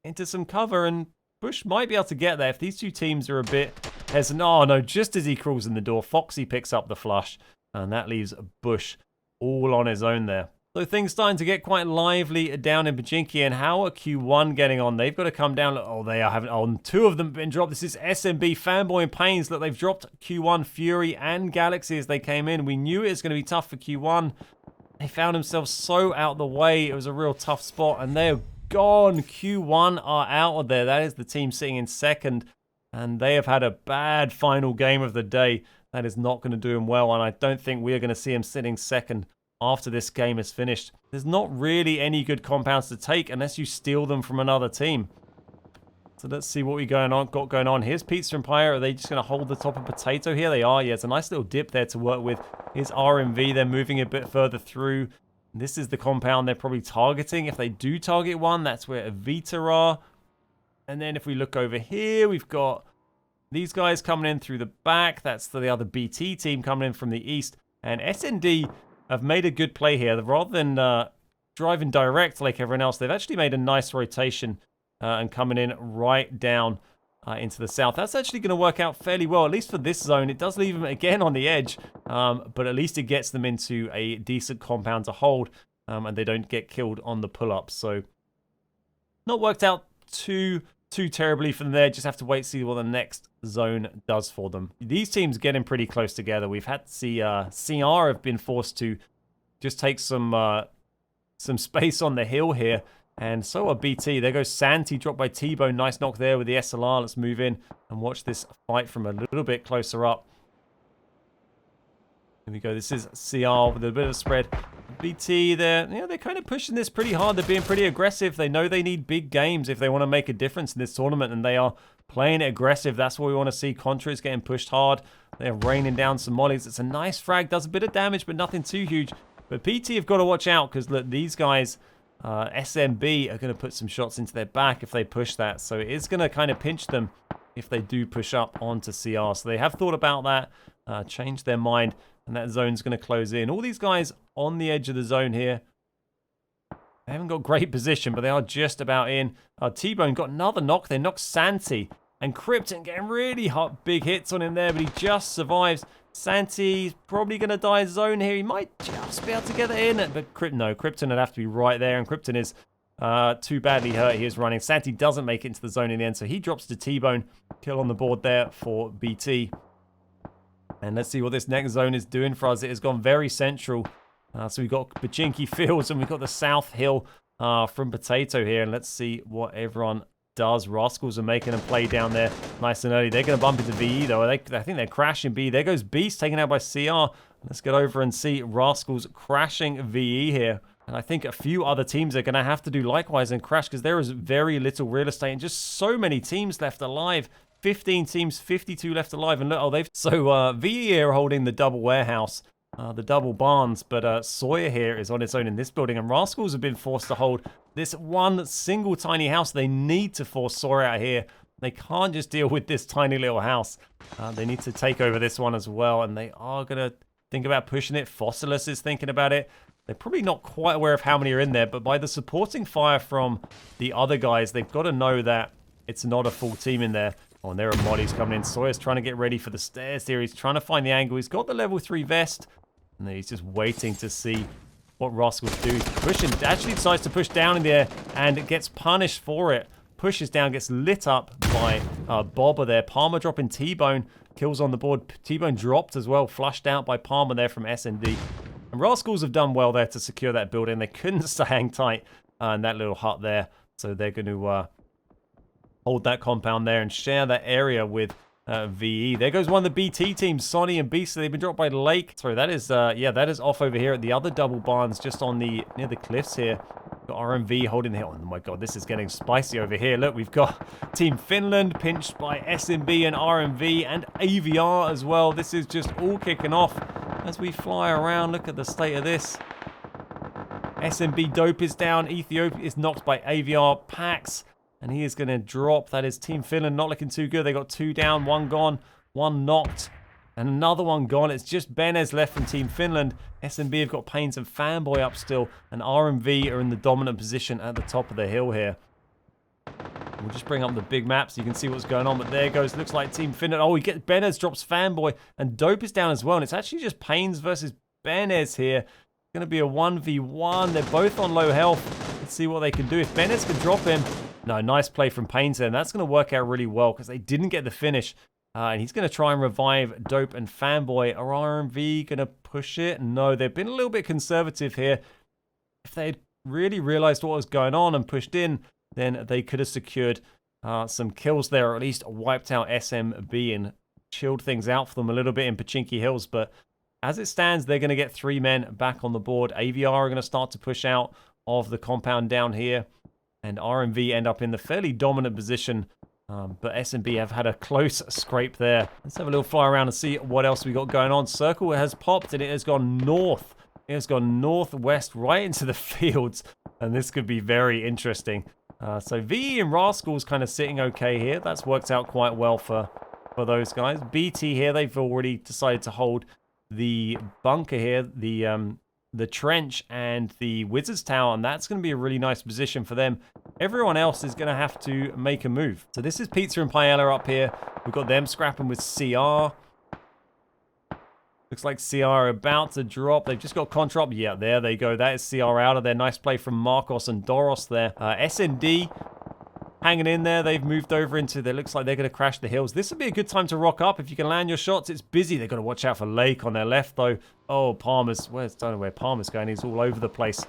into some cover, and Bush might be able to get there if these two teams are a bit hesitant. Oh, no, just as he crawls in the door, Foxy picks up the flush, and that leaves Bush all on his own there. So things starting to get quite lively down in Pachinki, and how are Q1 getting on? They've got to come down. Oh, they are having... Oh, 2 of them have been dropped. This is SMB, Fanboy, and Pains. Look, they've dropped Q1, Fury, and Galaxy as they came in. We knew it was going to be tough for Q1. They found themselves so out the way. It was a real tough spot, and they are gone. Q1 are out of there. That is the team sitting in second, and they have had a bad final game of the day. That is not going to do them well, and I don't think we are going to see them sitting second after this game is finished. There's not really any good compounds to take unless you steal them from another team. So let's see what we got going on. Here's Pizza Empire. Are they just going to hold the top of Potato here? They are. Yeah, it's a nice little dip there to work with. Here's RMV. They're moving a bit further through. This is the compound they're probably targeting. If they do target one, that's where Evita are. And then if we look over here, we've got these guys coming in through the back. That's the other BT team coming in from the east. And SND have made a good play here. Rather than driving direct like everyone else, they've actually made a nice rotation and coming in right down into the south. That's actually going to work out fairly well, at least for this zone. It does leave them again on the edge, but at least it gets them into a decent compound to hold, and they don't get killed on the pull-up. So not worked out too terribly for them there. Just have to wait to see what the next zone does for them. These teams getting pretty close together. We've had to see CR have been forced to just take some space on the hill here. And so are BT. There goes Santi, dropped by T-Bone. Nice knock there with the SLR. Let's move in and watch this fight from a little bit closer up. Here we go. This is CR with a bit of spread. BT, they're kind of pushing this pretty hard. They're being pretty aggressive. They know they need big games if they want to make a difference in this tournament, and they are playing it aggressive. That's what we want to see. Contra is getting pushed hard. They're raining down some mollies. It's a nice frag. Does a bit of damage, but nothing too huge. But PT have got to watch out because, look, these guys... SMB are going to put some shots into their back if they push that. So it is going to kind of pinch them if they do push up onto CR. So they have thought about that, changed their mind, and that zone's going to close in. All these guys on the edge of the zone here. They haven't got great position, but they are just about in. T-Bone got another knock. They knocked Santi. And Krypton getting really hot, big hits on him there, but he just survives. Santi's probably going to die zone here. He might just be able to get it in. But Krypton would have to be right there. And Krypton is too badly hurt. He is running. Santi doesn't make it into the zone in the end. So he drops to T-Bone. Kill on the board there for BT. And let's see what this next zone is doing for us. It has gone very central. So we've got Pachinki Fields and we've got the South Hill from Potato here. And let's see what everyone does. Rascals are making a play down there nice and early. They're going to bump into VE though. I think they're crashing B. There goes Beast taken out by CR. Let's get over and see Rascals crashing VE here. And I think a few other teams are going to have to do likewise and crash because there is very little real estate and just so many teams left alive. 15 teams, 52 left alive. And look, VE are holding the double warehouse, the double barns, but Sawyer here is on its own in this building, and Rascals have been forced to hold this one single tiny house. They need to force Sawyer out here. They can't just deal with this tiny little house. They need to take over this one as well, and they are going to think about pushing it. Fossilus is thinking about it. They're probably not quite aware of how many are in there, but by the supporting fire from the other guys, they've got to know that it's not a full team in there. Oh, and there are mollies coming in. Sawyer's trying to get ready for the stairs here. He's trying to find the angle. He's got the level 3 vest. And then he's just waiting to see what Rascals do. He's pushing. Actually decides to push down in the air and gets punished for it. Pushes down, gets lit up by Bobber there. Palmer dropping T-Bone. Kills on the board. T-Bone dropped as well. Flushed out by Palmer there from S&D. And Rascals have done well there to secure that building. They couldn't stay hang tight in that little hut there. So they're going to hold that compound there and share that area with VE. There goes one of the BT teams, Sonny and Beast. So they've been dropped by Lake. Sorry, that is, yeah, that is off over here at the other double barns, just on the, near the cliffs here. Got RMV holding the hill. Oh my god, this is getting spicy over here. Look, we've got Team Finland pinched by SMB and RMV and AVR as well. This is just all kicking off as we fly around. Look at the state of this. SMB Dope is down. Ethiopia is knocked by AVR Pax. And he is going to drop. That is Team Finland not looking too good. They got 2 down, 1 gone, 1 knocked, and another 1 gone. It's just Benez left from Team Finland. SMB have got Pains and Fanboy up still. And RMV are in the dominant position at the top of the hill here. We'll just bring up the big map so you can see what's going on. But there goes, looks like Team Finland. Oh, we get Benez drops Fanboy. And Dope is down as well. And it's actually just Pains versus Benez here. It's going to be a 1v1. They're both on low health. Let's see what they can do. If Benez can drop him... No, nice play from Pains there. And that's going to work out really well because they didn't get the finish. And he's going to try and revive Dope and Fanboy. Are RMV going to push it? No, they've been a little bit conservative here. If they had really realized what was going on and pushed in, then they could have secured some kills there, or at least wiped out SMB and chilled things out for them a little bit in Pachinki Hills. But as it stands, they're going to get 3 men back on the board. AVR are going to start to push out of the compound down here. And RMV end up in the fairly dominant position. But SMB have had a close scrape there. Let's have a little fly around and see what else we got going on. Circle has popped and it has gone north. It has gone northwest right into the fields. And this could be very interesting. So VE and Rascal's kind of sitting okay here. That's worked out quite well for those guys. BT here, they've already decided to hold the bunker here. The trench and the Wizard's Tower, and that's going to be a really nice position for them. Everyone else is going to have to make a move. So this is Pizza and Paella up here. We've got them scrapping with CR. Looks like CR are about to drop. They've just got Contrap. Yeah, there they go. That is CR out of there. Nice play from Marcos and Doros there. SND hanging in there. They've moved over into there. Looks like they're going to crash the hills. This would be a good time to rock up. If you can land your shots, it's busy. They've got to watch out for Lake on their left, though. Oh, Palmer's. I don't know where Palmer's going. He's all over the place.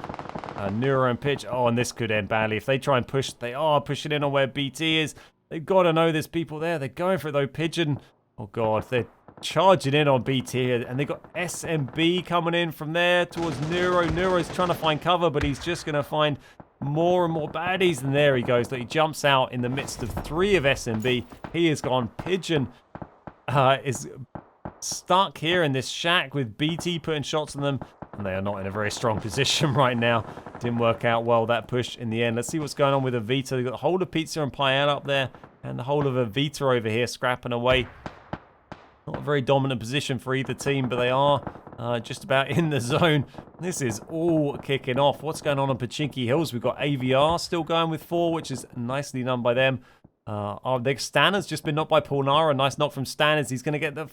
Neuro and Pitch. Oh, and this could end badly. If they try and push, they are pushing in on where BT is. They've got to know there's people there. They're going for it, though. Pigeon. Oh, God. They're charging in on BT here. And they've got SMB coming in from there towards Neuro. Neuro's trying to find cover, but he's just going to find more and more baddies. And there he goes. He jumps out in the midst of 3 of SMB. He has gone. Pigeon is stuck here in this shack with BT putting shots on them. And they are not in a very strong position right now. Didn't work out well, that push in the end. Let's see what's going on with Avita. They've got the whole of Pizza and Paella up there. And the whole of Avita over here scrapping away. Not a very dominant position for either team, but they are just about in the zone. This is all kicking off. What's going on Pachinki Hills? We've got AVR still going with 4, which is nicely done by them. Stanner's just been knocked by Polnara. Nice knock from Stanners. He's going to get the...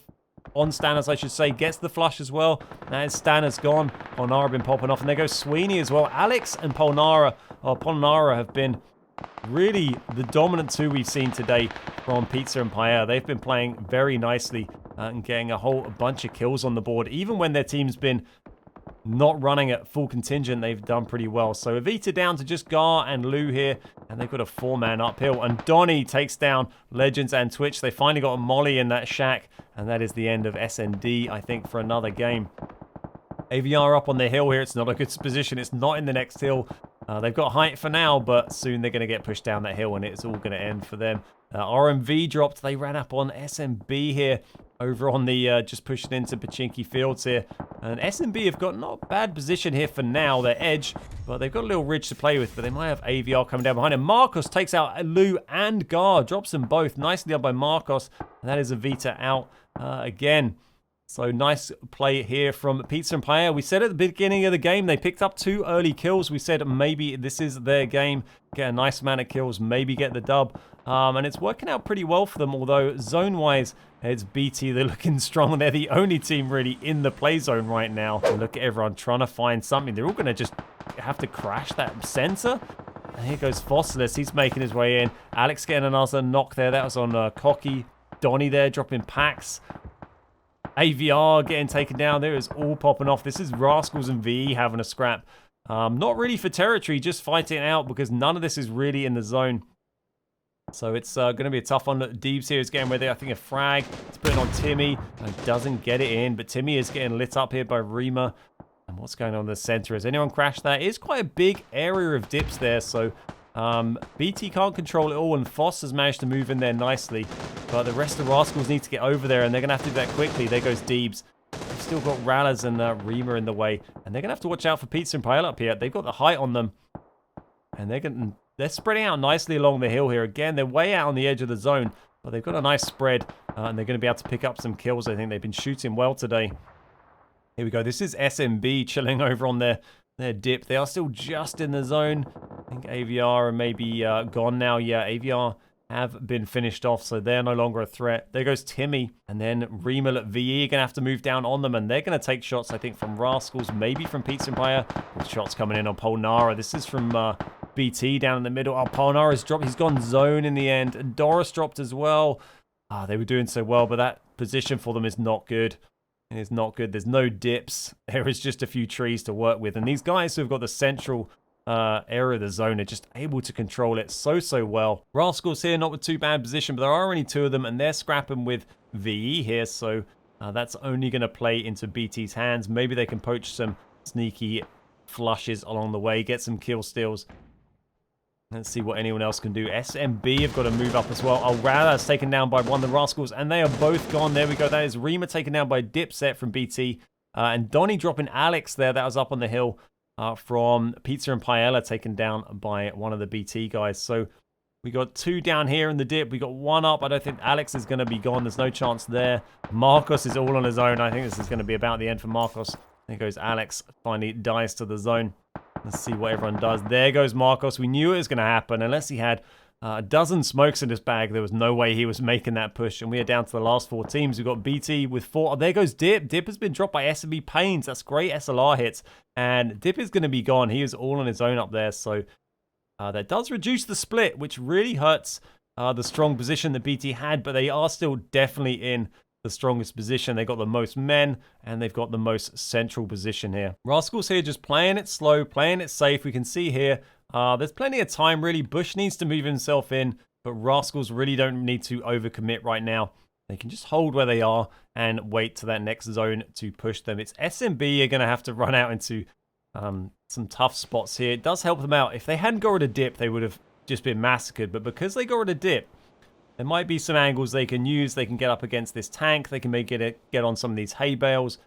On Stanners, I should say. Gets the flush as well. Now Stanners gone. Polnara been popping off. And there goes Sweeney as well. Alex and Polnara have been really the dominant 2 we've seen today from Pizza and Paella. They've been playing very nicely and getting a whole bunch of kills on the board. Even when their team's been not running at full contingent, they've done pretty well. So Avita down to just Gar and Lou here. And they've got a 4-man uphill. And Donnie takes down Legends and Twitch. They finally got a Molly in that shack. And that is the end of SND, I think, for another game. AVR up on the hill here. It's not a good position. It's not in the next hill. They've got height for now, but soon they're going to get pushed down that hill and it's all going to end for them. RMV dropped. They ran up on SMB here over on the just pushing into Pachinki Fields here. And SMB have got not a bad position here for now. They're edge, but they've got a little ridge to play with, but they might have AVR coming down behind him. Marcos takes out Lou and Gar. Drops them both. Nicely done by Marcos. And that is Avita out again. So nice play here from Pizza and Paella. We said at the beginning of the game they picked up 2 early kills. We said maybe this is their game. Get a nice amount of kills, maybe get the dub. And it's working out pretty well for them, although zone-wise, it's BT. They're looking strong. They're the only team really in the play zone right now. And look at everyone trying to find something. They're all going to just have to crash that center. And here goes Fossilis. He's making his way in. Alex getting another knock there. That was on Cocky. Donnie there dropping packs. AVR getting taken down. There is all popping off. This is Rascals and VE having a scrap. Not really for territory, just fighting it out because none of this is really in the zone. So it's going to be a tough one. Deebs here is getting ready. I think a frag. It's putting on Timmy. Doesn't get it in, but Timmy is getting lit up here by Rima. And what's going on in the center? Has anyone crashed that? It is quite a big area of dips there, so BT can't control it all, and Foss has managed to move in there nicely. But the rest of the Rascals need to get over there, and they're going to have to do that quickly. There goes Deebs. They've still got Rallers and Rima in the way, and they're going to have to watch out for Pizza and Paella up here. They've got the height on them, and they're spreading out nicely along the hill here. Again, they're way out on the edge of the zone, but they've got a nice spread, and they're going to be able to pick up some kills. I think they've been shooting well today. Here we go. This is SMB chilling over on their dip. They are still just in the zone. I think AVR are maybe gone now. Yeah, AVR have been finished off, so they're no longer a threat. There goes Timmy, and then Remel at VE are going to have to move down on them, and they're going to take shots, I think, from Rascals, maybe from Pizza Empire. With shots coming in on Polnara. This is from BT down in the middle. Oh, Polnara's dropped. He's gone zone in the end. And Doris dropped as well. They were doing so well, but that position for them is not good. It is not good. There's no dips. There is just a few trees to work with. And these guys who have got the central area of the zone are just able to control it so well. Rascals here, not with too bad position, but there are only two of them, and they're scrapping with VE here. So that's only going to play into BT's hands. Maybe they can poach some sneaky flushes along the way, get some kill steals. Let's see what anyone else can do. SMB have got to move up as well. Oh, Rada's taken down by one of the Rascals, and they are both gone. There we go. That is Rima taken down by Dipset from BT. And Donnie dropping Alex there. That was up on the hill from Pizza and Paella, taken down by one of the BT guys. So we got two down here in the dip. We got one up. I don't think Alex is going to be gone. There's no chance there. Marcos is all on his own. I think this is going to be about the end for Marcos. There goes Alex. Finally dies to the zone. Let's see what everyone does. There goes Marcos. We knew it was going to happen. Unless he had a dozen smokes in his bag, there was no way he was making that push. And we are down to the last four teams. We've got BT with 4. Oh, there goes Dip. Dip has been dropped by SMB Pains. That's great SLR hits. And Dip is going to be gone. He is all on his own up there. So that does reduce the split, which really hurts the strong position that BT had. But they are still definitely in the strongest position. They got the most men, and they've got the most central position here. Rascals here just playing it slow, playing it safe. We can see here there's plenty of time really. Bush needs to move himself in, but Rascals really don't need to overcommit right now. They can just hold where they are and wait to that next zone to push them. It's SMB are going to have to run out into some tough spots here. It does help them out. If they hadn't got rid of Dip, they would have just been massacred, but because they got rid of Dip, there might be some angles they can use. They can get up against this tank. They can get on some of these hay bales.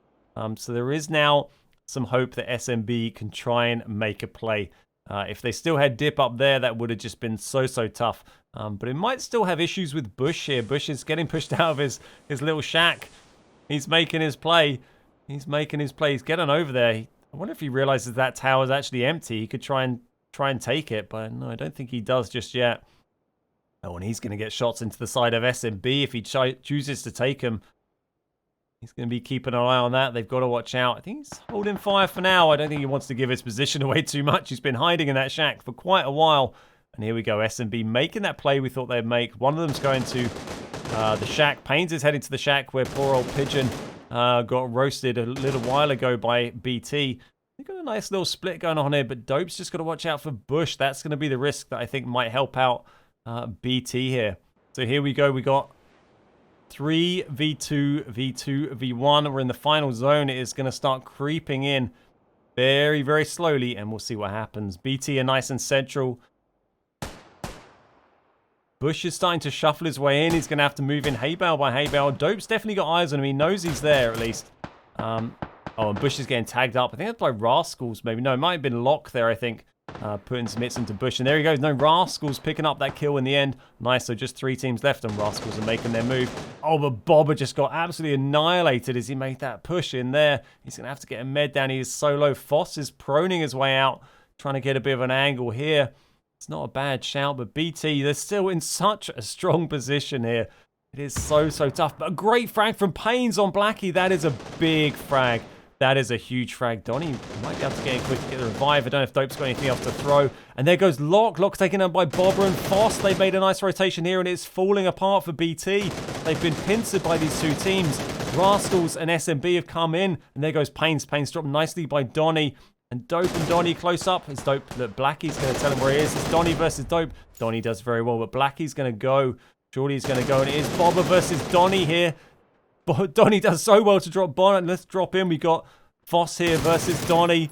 So there is now some hope that SMB can try and make a play. If they still had Dip up there, that would have just been so tough. But it might still have issues with Bush here. Bush is getting pushed out of his little shack. He's making his play. He's making his play. He's getting over there. I wonder if he realizes that tower is actually empty. He could try and take it, but no, I don't think he does just yet. Oh, and he's going to get shots into the side of SMB if he chooses to take him. He's going to be keeping an eye on that. They've got to watch out. I think he's holding fire for now. I don't think he wants to give his position away too much. He's been hiding in that shack for quite a while. And here we go. SMB making that play we thought they'd make. One of them's going to the shack. Pains is heading to the shack where poor old Pigeon got roasted a little while ago by BT. They've got a nice little split going on here, but Dope's just got to watch out for Bush. That's going to be the risk that I think might help out BT here. So here we go. We got 3v2, v2, v1. We're in the final zone. It is going to start creeping in very slowly, and we'll see what happens. BT are nice and central. Bush is starting to shuffle his way in. He's going to have to move in hay bale by hay bale. Dope's definitely got eyes on him. He knows he's there, at least. Oh, and Bush is getting tagged up. I think that's by Rascals, maybe. No, it might have been Locke there, I think. Putting some hits into Bush, and there he goes. No, Rascals picking up that kill in the end. Nice, so just 3 teams left, and Rascals are making their move. Oh, but Bobber just got absolutely annihilated as he made that push in there. He's going to have to get a med down. He is so low. Foss is proning his way out, trying to get a bit of an angle here. It's not a bad shout, but BT, they're still in such a strong position here. It is so tough, but a great frag from Pains on Blackie. That is a big frag. That is a huge frag. Donnie might be able to get in quick to get the revive. I don't know if Dope's got anything else to throw. And there goes Locke. Locke's taken down by Bobber and Foss. They've made a nice rotation here, and it's falling apart for BT. They've been pincered by these two teams. Rascals and SMB have come in, and there goes Pains. Pains dropped nicely by Donnie. And Dope and Donnie close up. It's Dope that Blackie's going to tell him where he is. It's Donnie versus Dope. Donnie does very well, but Blackie's going to go. Shorty's going to go, and it is Bobber versus Donnie here. Donnie does so well to drop Bonnet. Let's drop in. We got Foss here versus Donnie.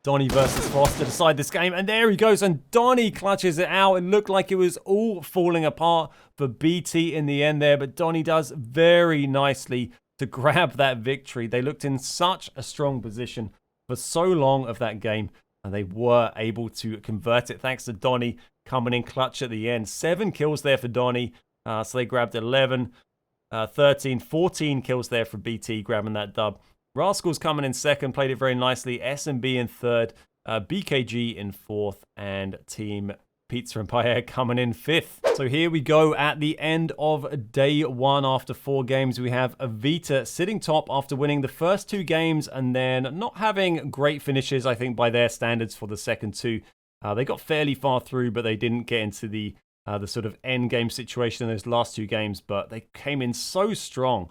Donnie versus Foss to decide this game. And there he goes. And Donnie clutches it out. It looked like it was all falling apart for BT in the end there. But Donnie does very nicely to grab that victory. They looked in such a strong position for so long of that game. And they were able to convert it thanks to Donnie coming in clutch at the end. 7 kills there for Donnie. So they grabbed 11, 13, 14 kills there for BT, grabbing that dub. Rascals coming in second, played it very nicely. SMB in third, BKG in fourth, and Team Pizza and Paella coming in fifth. So here we go at the end of day 1 after 4 games. We have Avita sitting top after winning the first 2 games and then not having great finishes, I think, by their standards for the second 2. They got fairly far through, but they didn't get into the sort of end game situation in those last 2 games, but they came in so strong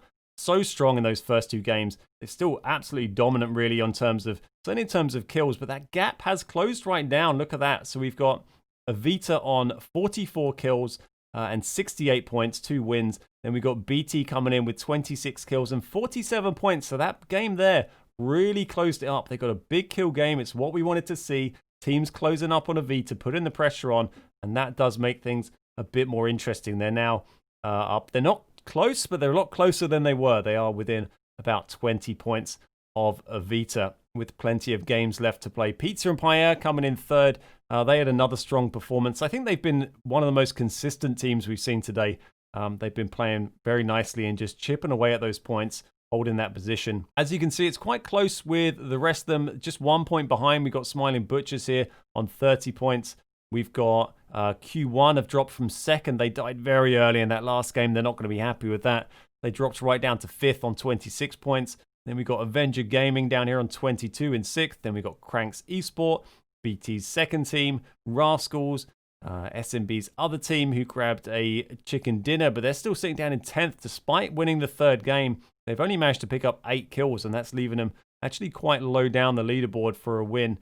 in those first 2 games. They're still absolutely dominant, really, certainly in terms of kills, but that gap has closed right down. Look at that. So we've got Avita on 44 kills and 68 points, 2 wins. Then we've got BT coming in with 26 kills and 47 points. So that game there really closed it up. They got a big kill game. It's what we wanted to see. Teams closing up on Avita, putting the pressure on, and that does make things a bit more interesting. They're now up. They're not close, but they're a lot closer than they were. They are within about 20 points of Avita with plenty of games left to play. Pizza and Paella coming in third. They had another strong performance. I think they've been one of the most consistent teams we've seen today. They've been playing very nicely and just chipping away at those points, holding that position. As you can see, it's quite close with the rest of them. Just 1 point behind. We've got Smiling Butchers here on 30 points. We've got Q1 have dropped from second. They died very early in that last game. They're not going to be happy with that. They dropped right down to 5th on 26 points. Then we got Avenger Gaming down here on 22 in 6th. Then we got Cranks Esport, BT's second team, Rascals, SMB's other team who grabbed a chicken dinner, but they're still sitting down in 10th despite winning the 3rd game. They've only managed to pick up 8 kills, and that's leaving them actually quite low down the leaderboard for a win.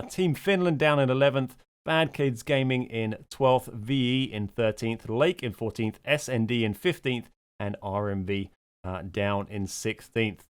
Team Finland down in 11th. Bad Kids Gaming in 12th, VE in 13th, Lake in 14th, SND in 15th, and RMV down in 16th.